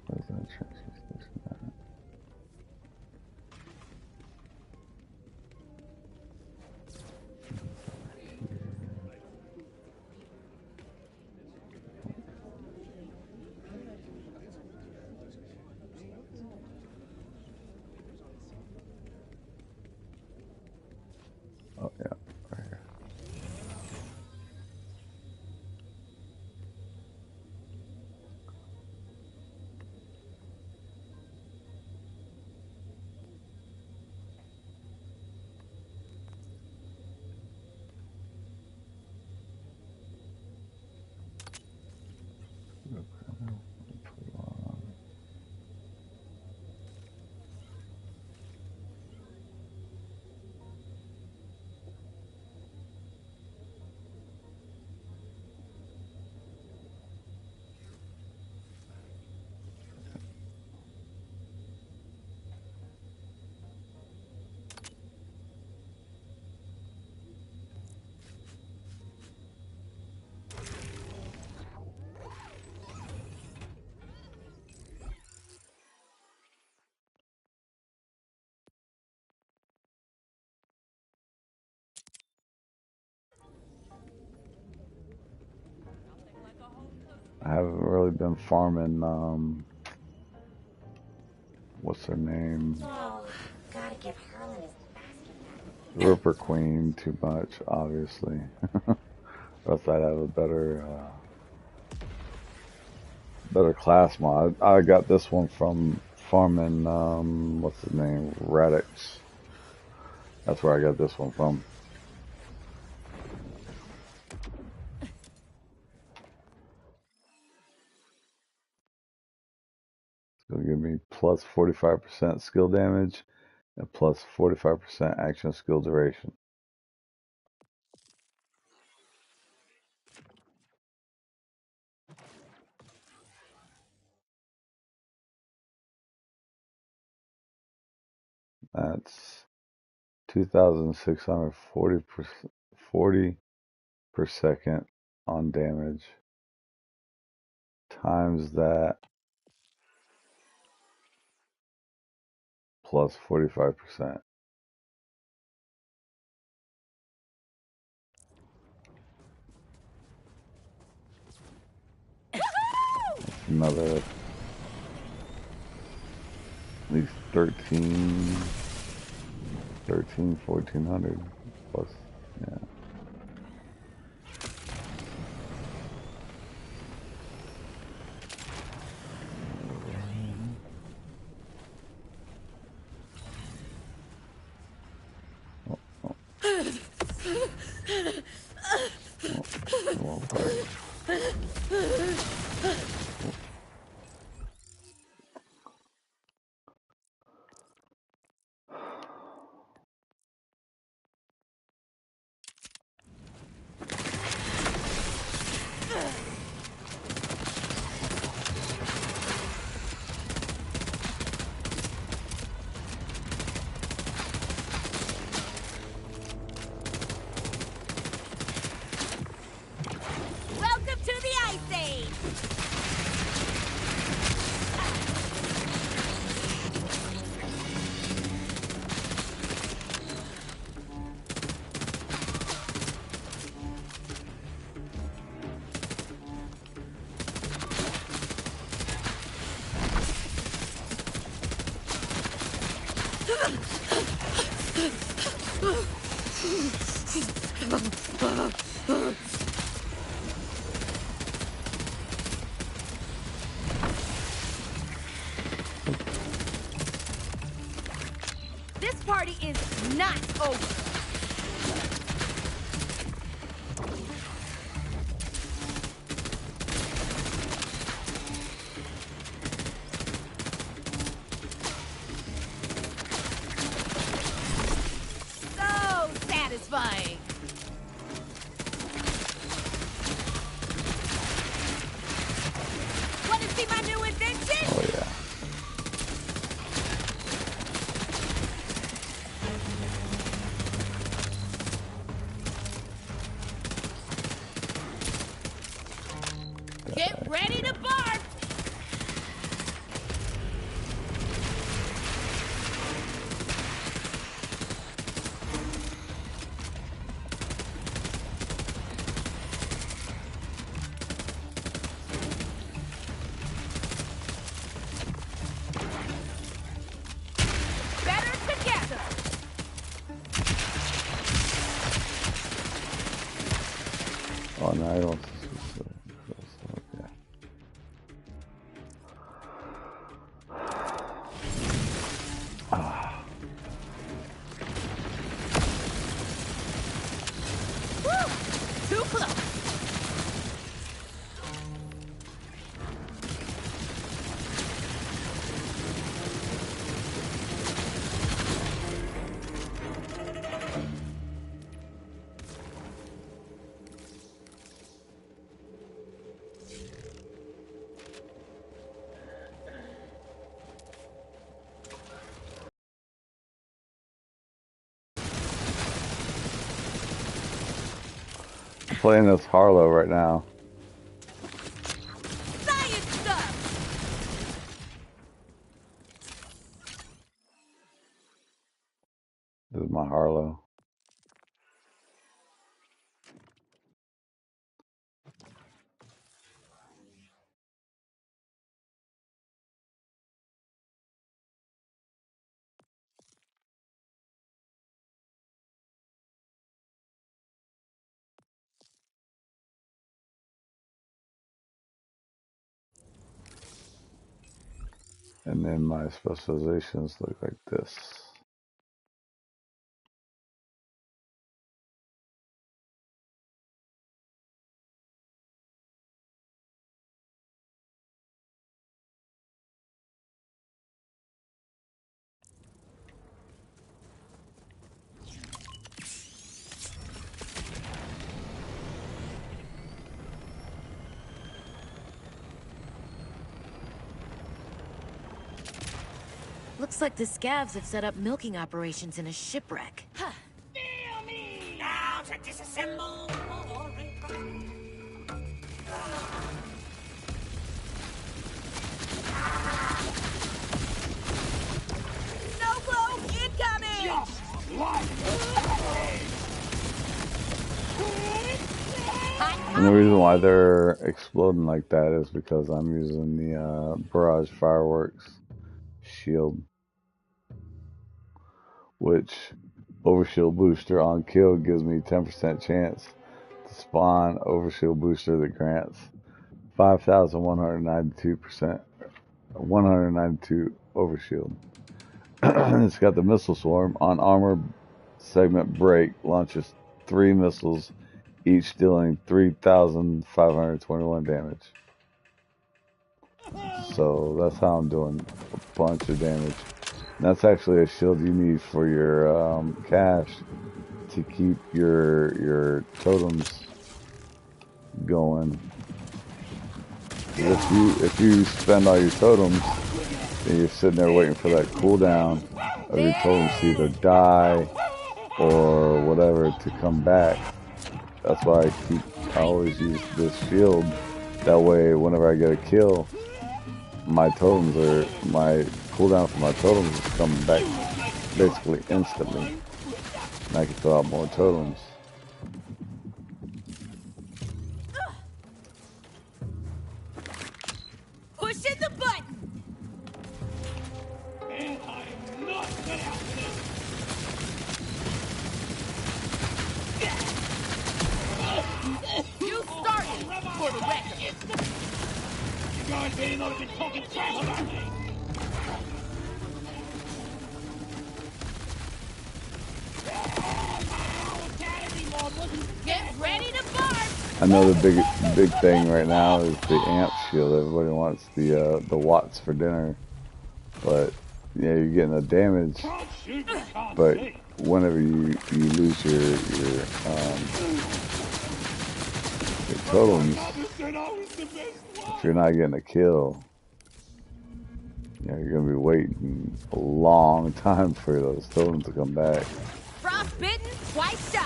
Where's that transfer station at? Oh yeah, right here. I haven't really been farming, what's her name? Oh, gotta give Harlan his Ripper Queen too much, obviously. Or else I'd have a better class mod. I got this one from farming, what's his name? Radix. That's where I got this one from. It'll give me plus 45% skill damage and plus 45% action skill duration. That's 2,640 40 per second on damage. Times that plus 45%. Another at least 1,400 plus, yeah. Welcome to the Ice Age! This party is not over. So satisfying. Want to see my new invention? Oh yeah. I don't. Yeah. Ah. Woo! Too close. I'm playing as Harlow right now. Science stuff. This is my Harlow. And then my specializations look like this. Looks like the scavs have set up milking operations in a shipwreck. Huh. Feel me now to disassemble. No globe incoming! And the reason why they're exploding like that is because I'm using the barrage fireworks shield, which overshield booster on kill gives me 10% chance to spawn overshield booster that grants 5,192%, 192 overshield. It's got the missile swarm on armor segment break, launches 3 missiles, each dealing 3,521 damage. So that's how I'm doing a bunch of damage. And that's actually a shield you need for your cache to keep your totems going. If you spend all your totems, then you're sitting there waiting for that cooldown of your totems to either die or whatever to come back. That's why I always use this shield. That way, whenever I get a kill, my cooldown for my totems is coming back basically instantly. And I can throw out more totems. Pushing the button! And I'm not cut out for this. You started for the record. You guys may not have been talking crap about me. Get ready to bark! I know the big thing right now is the amp shield. Everybody wants the watts for dinner, but yeah, you're getting the damage. But whenever you lose your totems, if you're not getting a kill, you know, you're gonna be waiting a long time for those totems to come back. Frostbitten, twice shy.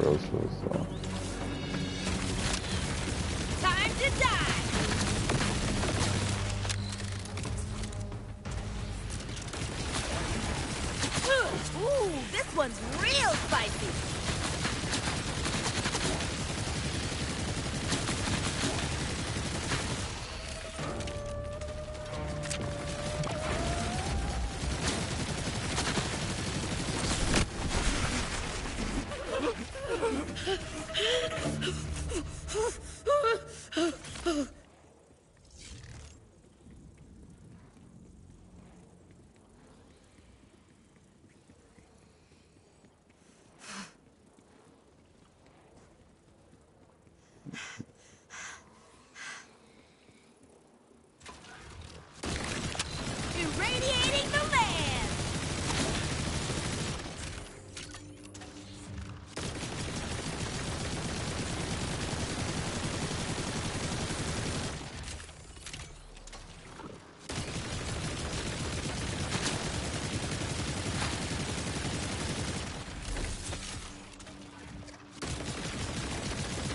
So. Time to die. Ooh, this one's real spicy.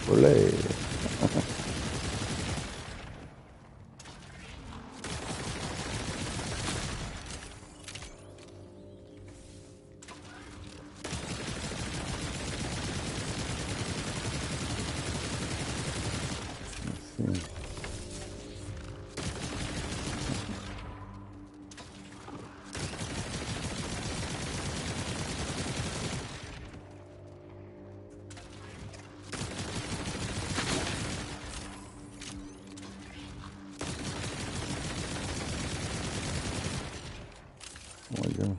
Olé. Oh my goodness.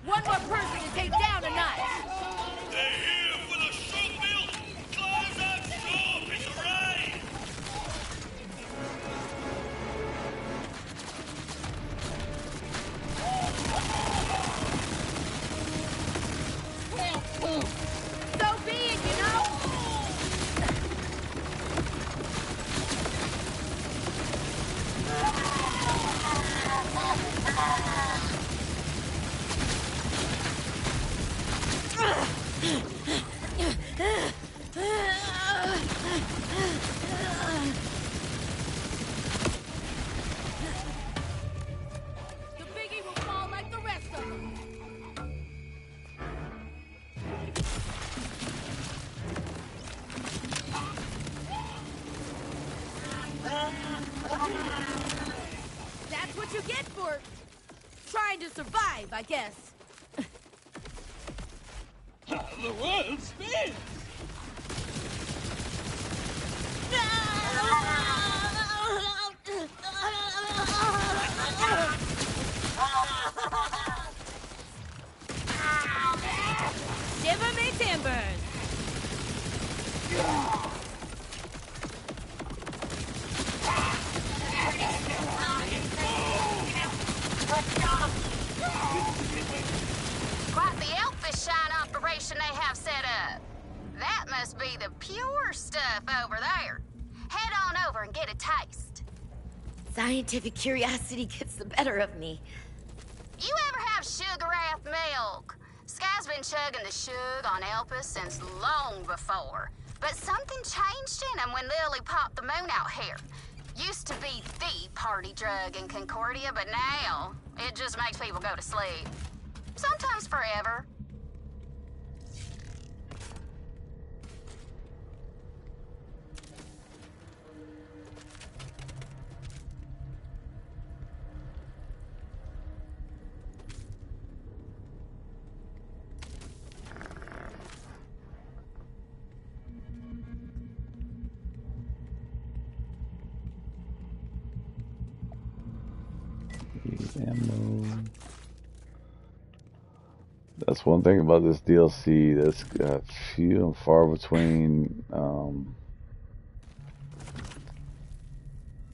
One more person to take down a notch. They're here for the show build! Close that shop! It's a raid! So be it, you know? The biggie will fall like the rest of them. That's what you get for trying to survive, I guess. The world spins! Shiver me timbers. Quite the elfish shine operation they have set up. That must be the pure stuff over there. Head on over and get a taste. Scientific curiosity gets the better of me. You ever have sugar-wrath milk? Sky's been chugging the shug on Elpis since long before. But something changed in him when Lily popped the moon out here. Used to be the party drug in Concordia, but now it just makes people go to sleep. Sometimes forever. Ammo. That's one thing about this DLC. That's few and far between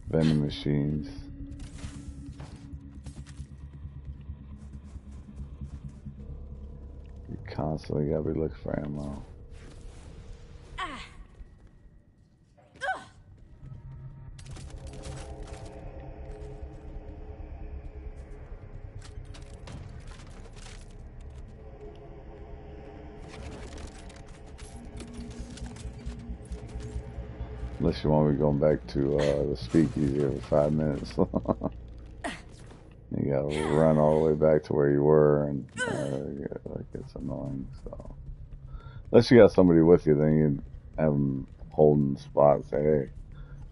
vending machines. You constantly gotta be looking for ammo. Unless you want me going back to the speakeasy every 5 minutes. You gotta run all the way back to where you were, and like it's annoying. So, unless you got somebody with you, then you have them holding the spot and say, "Hey,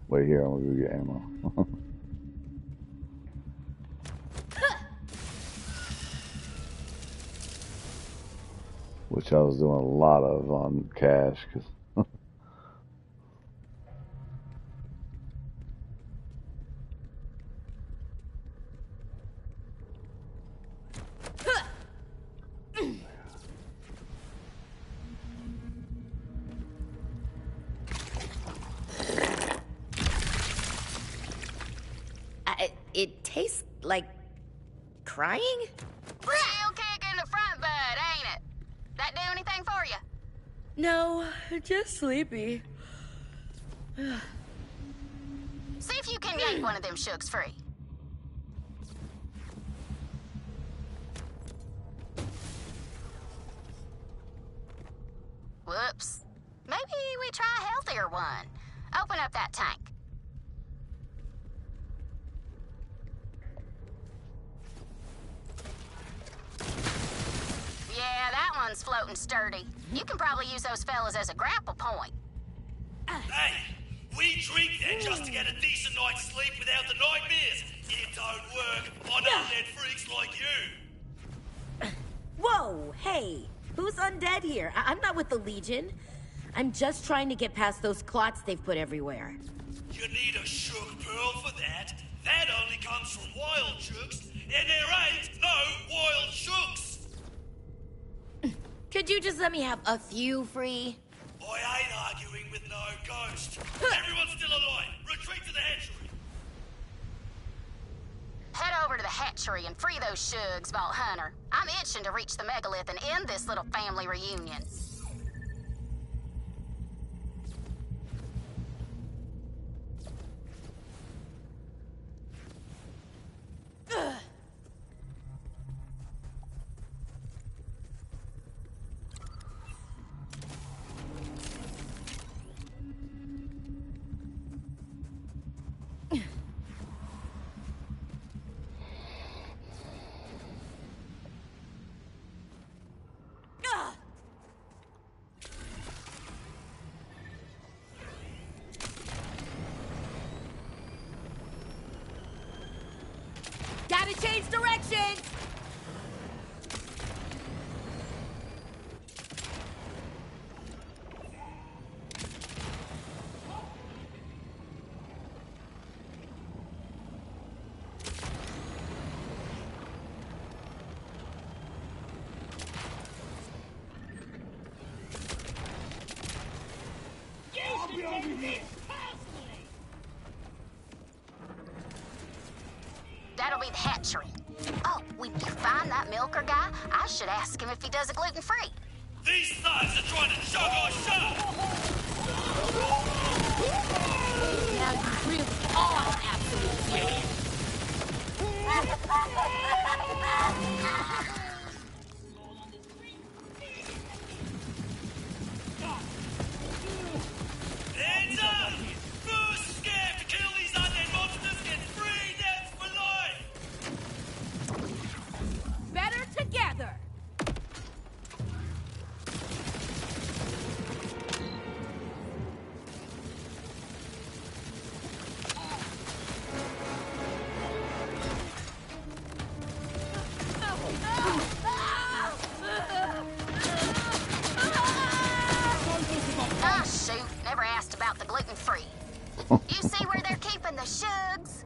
wait here, I'm gonna go get ammo." Which I was doing a lot of on cash, because it tastes like crying? Real kick in the front butt, ain't it? That do anything for you? No, just sleepy. See if you can yank one of them shooks free. Whoops. Maybe we try a healthier one. Open up that tank. Yeah, that one's floating sturdy. You can probably use those fellas as a grapple point. Hey, we drink that just to get a decent night's sleep without the nightmares. It don't work on undead freaks like you. Whoa, hey, who's undead here? I'm not with the Legion. I'm just trying to get past those clots they've put everywhere. You need a shook pearl for that. That only comes from wild shooks, and there ain't no wild shooks. Could you just let me have a few free? I ain't arguing with no ghost. Everyone's still alive. Retreat to the hatchery. Head over to the hatchery and free those shugs, Vault Hunter. I'm itching to reach the megalith and end this little family reunion. Gotta change direction! That'll be the hatchery. Oh, when you find that milker guy, I should ask him if he does a gluten-free. These thugs are trying to chug our shot. Now you really are absolute idiot. Hands up! First scab to kill these undead monsters gets 3 deaths for life. Better together! Ah, shoot. Never asked about the gluten-free. You see where they're keeping the shugs?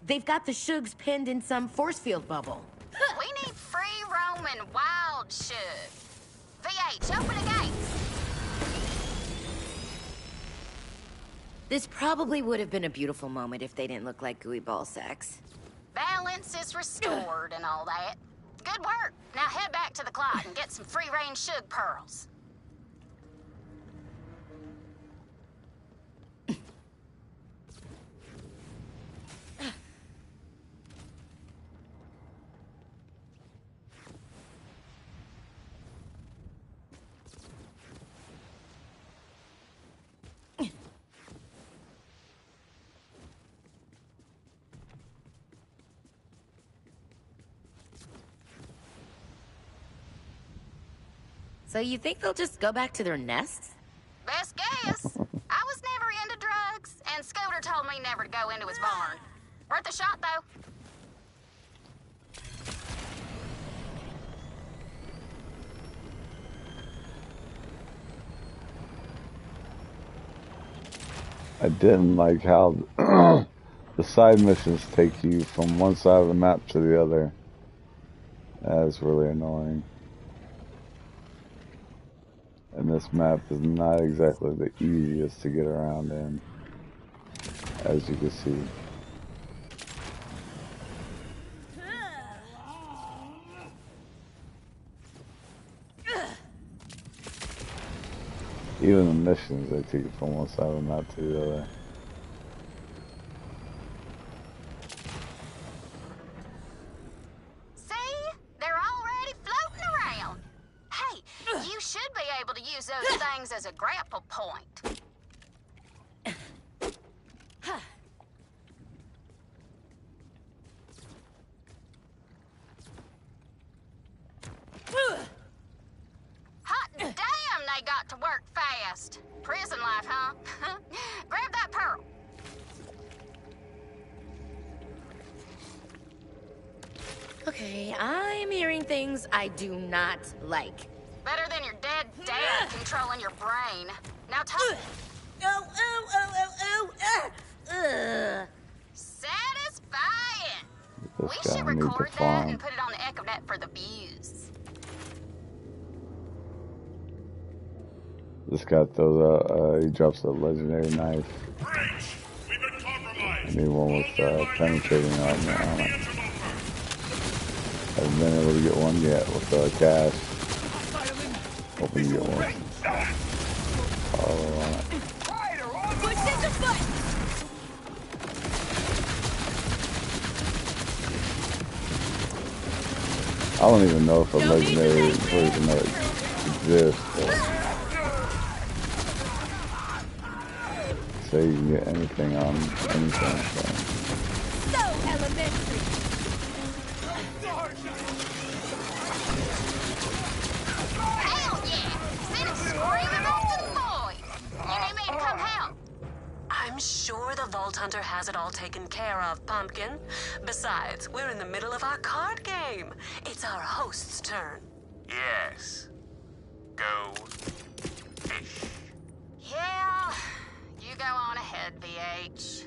They've got the shugs pinned in some force field bubble. We need free roaming wild shug. VH, open the gates. This probably would have been a beautiful moment if they didn't look like gooey ball sacks. Balance is restored and all that. Good work. Now head back to the clot and get some free-range shug pearls. So you think they'll just go back to their nests? told me never to go into his barn. Worth a shot, though. I didn't like how the side missions take you from one side of the map to the other. That's really annoying. And this map is not exactly the easiest to get around in, as you can see. Even the missions, they take you from one side of the map to the other. See? They're already floating around. Hey, you should be able to use those things as a grapple point. Hot damn, they got to work fast. Prison life, huh? Grab that pearl. Okay, I'm hearing things I do not like. Better than your dead dad controlling your brain. Now talk. Satisfying. This We guy should needs to record that farm. and put it on the Echo Net for the views. This guy throws he drops a legendary knife. I need one with penetrating armor. Haven't been able to get one yet with cash. Hoping to get one. Follow on it. I don't even know if a legendary version of it exists. Say you can get anything on anything. So elementary. Hell yeah! Send it screaming off to the void. You need me to come help? I'm sure the Vault Hunter has it all taken care of, Pumpkin. Besides, we're in the middle of our card game. It's our host's turn. Yes. Go fish. Yeah, you go on ahead, VH.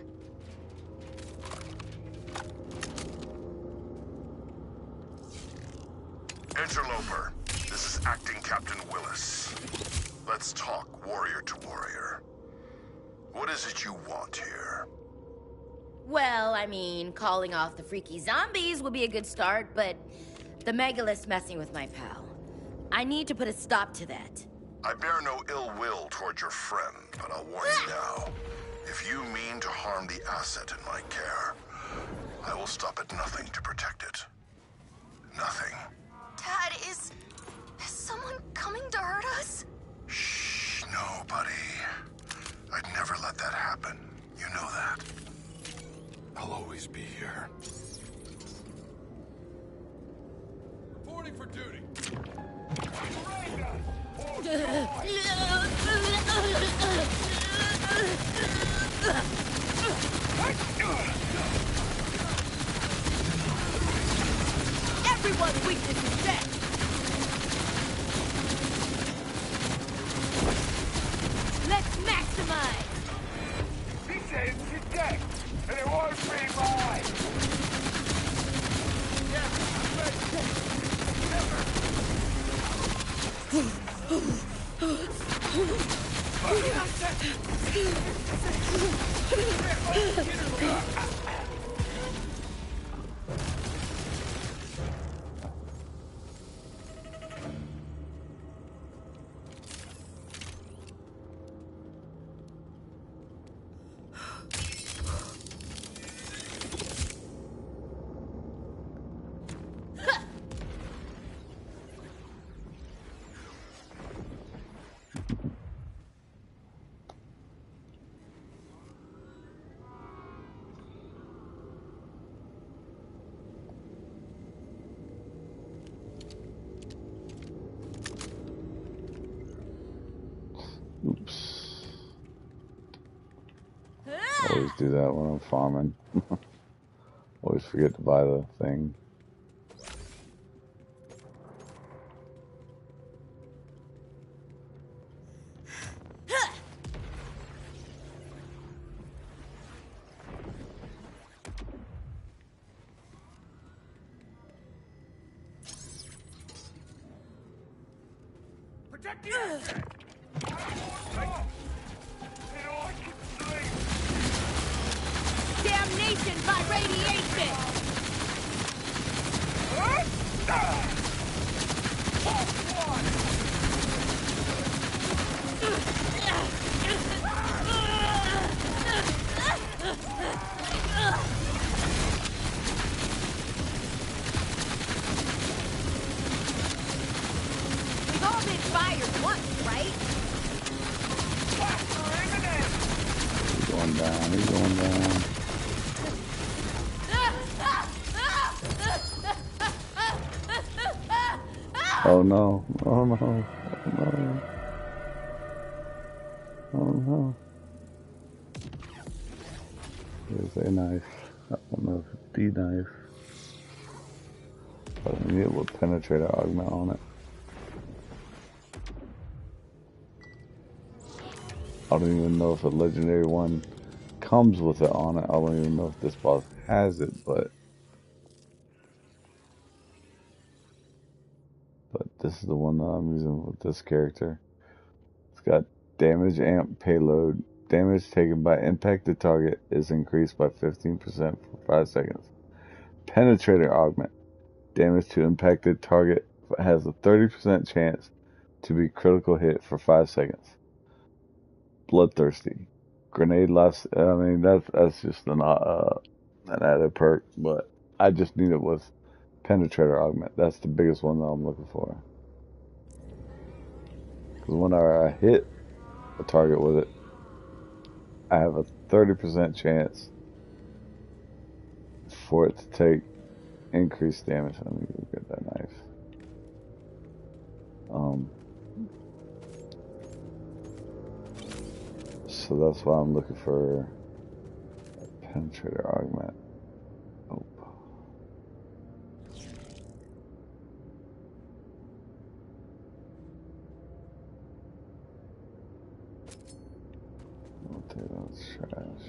Interloper, this is Acting Captain Willis. Let's talk warrior to warrior. What is it you want here? Well, I mean, calling off the freaky zombies would be a good start, but the Megalith's messing with my pal. I need to put a stop to that. I bear no ill will toward your friend, but I'll warn you now. If you mean to harm the asset in my care, I will stop at nothing to protect it. Nothing. Dad, is someone coming to hurt us? Shh, no, buddy. I'd never let that happen. You know that. I'll always be here. Reporting for duty. Everyone's weakness is set. Let's maximize. He said she's dead, and it won't be mine. always do that when I'm farming. Always forget to buy the thing. Damnation by radiation! We've all been fired once, right? He's going down, he's going down. Oh no, oh no, oh no. Oh no. There's a knife. I don't know if it's the knife. But I need it with penetrator augment on it. I don't even know if a legendary one comes with it on it. I don't even know if this boss has it, but this is the one that I'm using with this character. It's got damage amp payload. Damage taken by impacted target is increased by 15% for 5 seconds. Penetrator augment. Damage to impacted target has a 30% chance to be critical hit for 5 seconds. Bloodthirsty. Grenade loss. I mean, that's just an added perk, but I just need it with penetrator augment. That's the biggest one that I'm looking for. Because when I hit a target with it, I have a 30% chance for it to take increased damage. Let me go get that knife. So that's why I'm looking for a penetrator augment. Oh. I'll take that trash.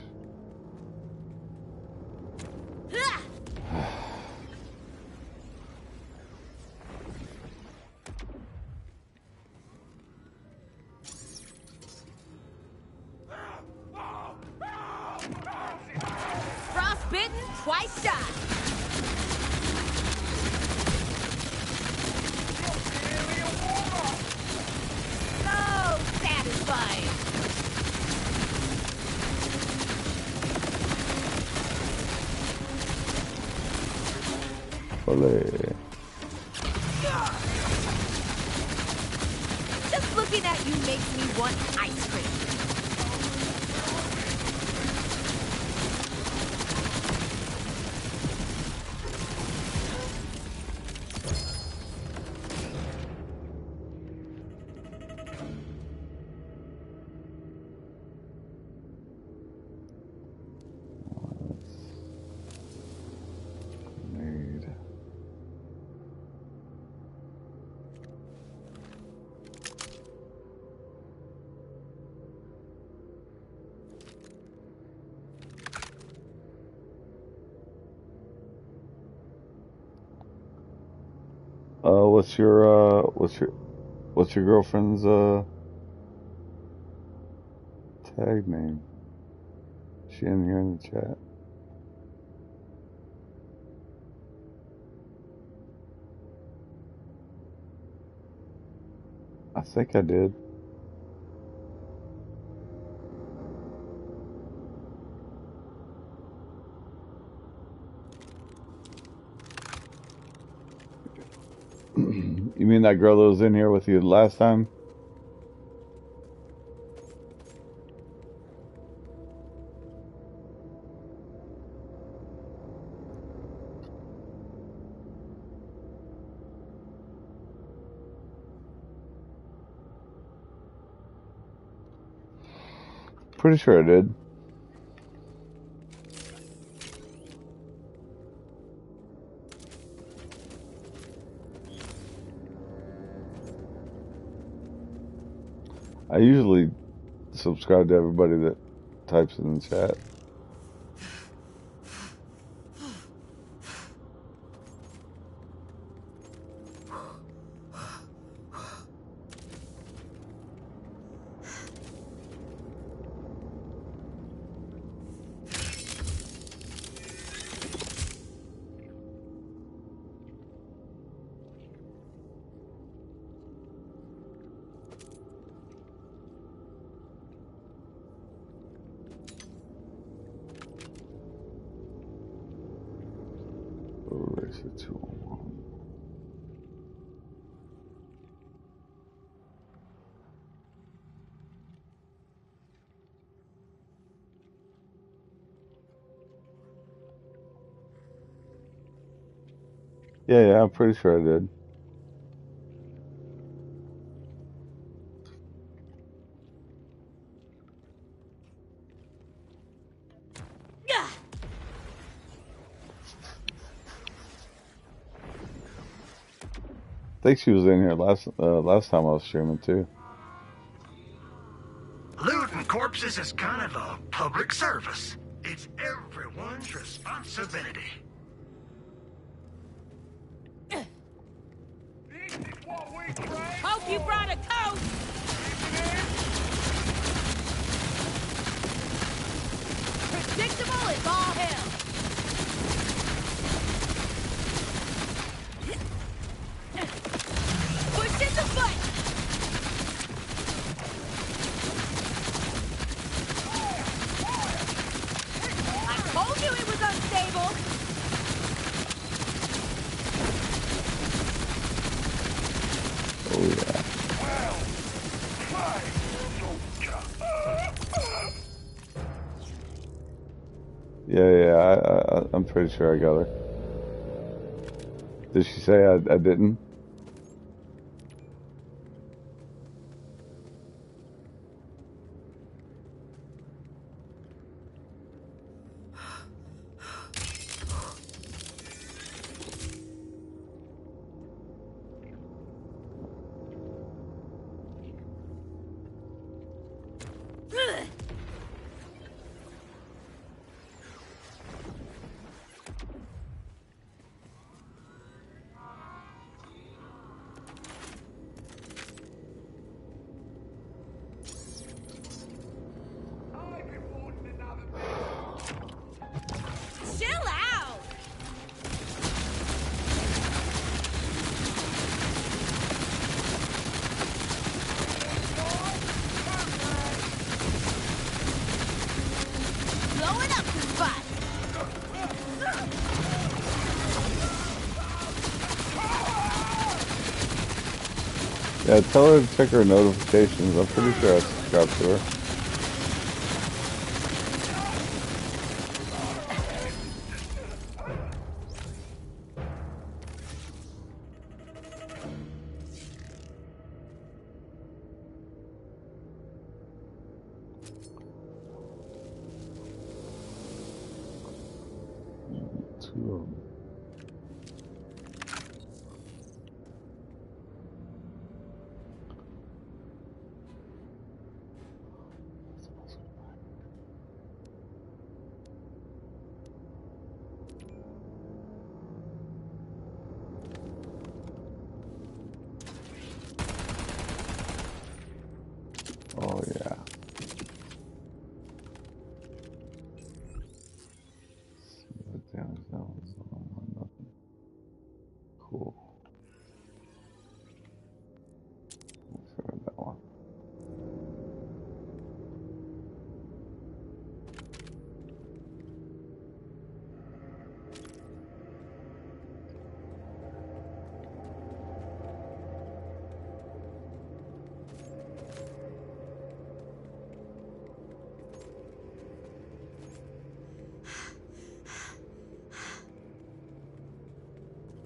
Frostbitten, twice shy. So satisfying. Olé. Just looking at you makes me want ice cream. What's your girlfriend's tag name? Is she in here in the chat? I think I did. You mean that girl that was in here with you last time? Pretty sure I did. I usually subscribe to everybody that types in the chat. Race it 2-on-1. Yeah, I'm pretty sure I did. I think she was in here last time I was streaming too. Looting corpses is kind of a public service. It's everyone's responsibility. Hope you brought a coat! Predictable as all hell! Push in the foot! I told you it was unstable! Oh yeah. Yeah. I'm pretty sure I got her. Did she say I didn't? Chill out! Blowing up the spot! Yeah, tell her to check her notifications. I'm pretty sure I subscribed to her. Two of them. Oh yeah. Damage that was nothing. Cool. Sorry that one.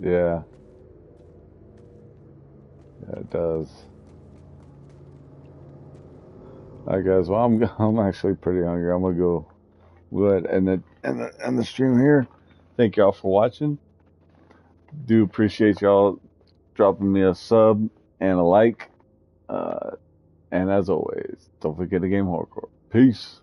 Yeah. Yeah, it does. Alright guys, well I'm actually pretty hungry. I'm gonna go ahead and the stream here. Thank y'all for watching. Do appreciate y'all dropping me a sub and a like. And as always, don't forget to game hardcore. Peace.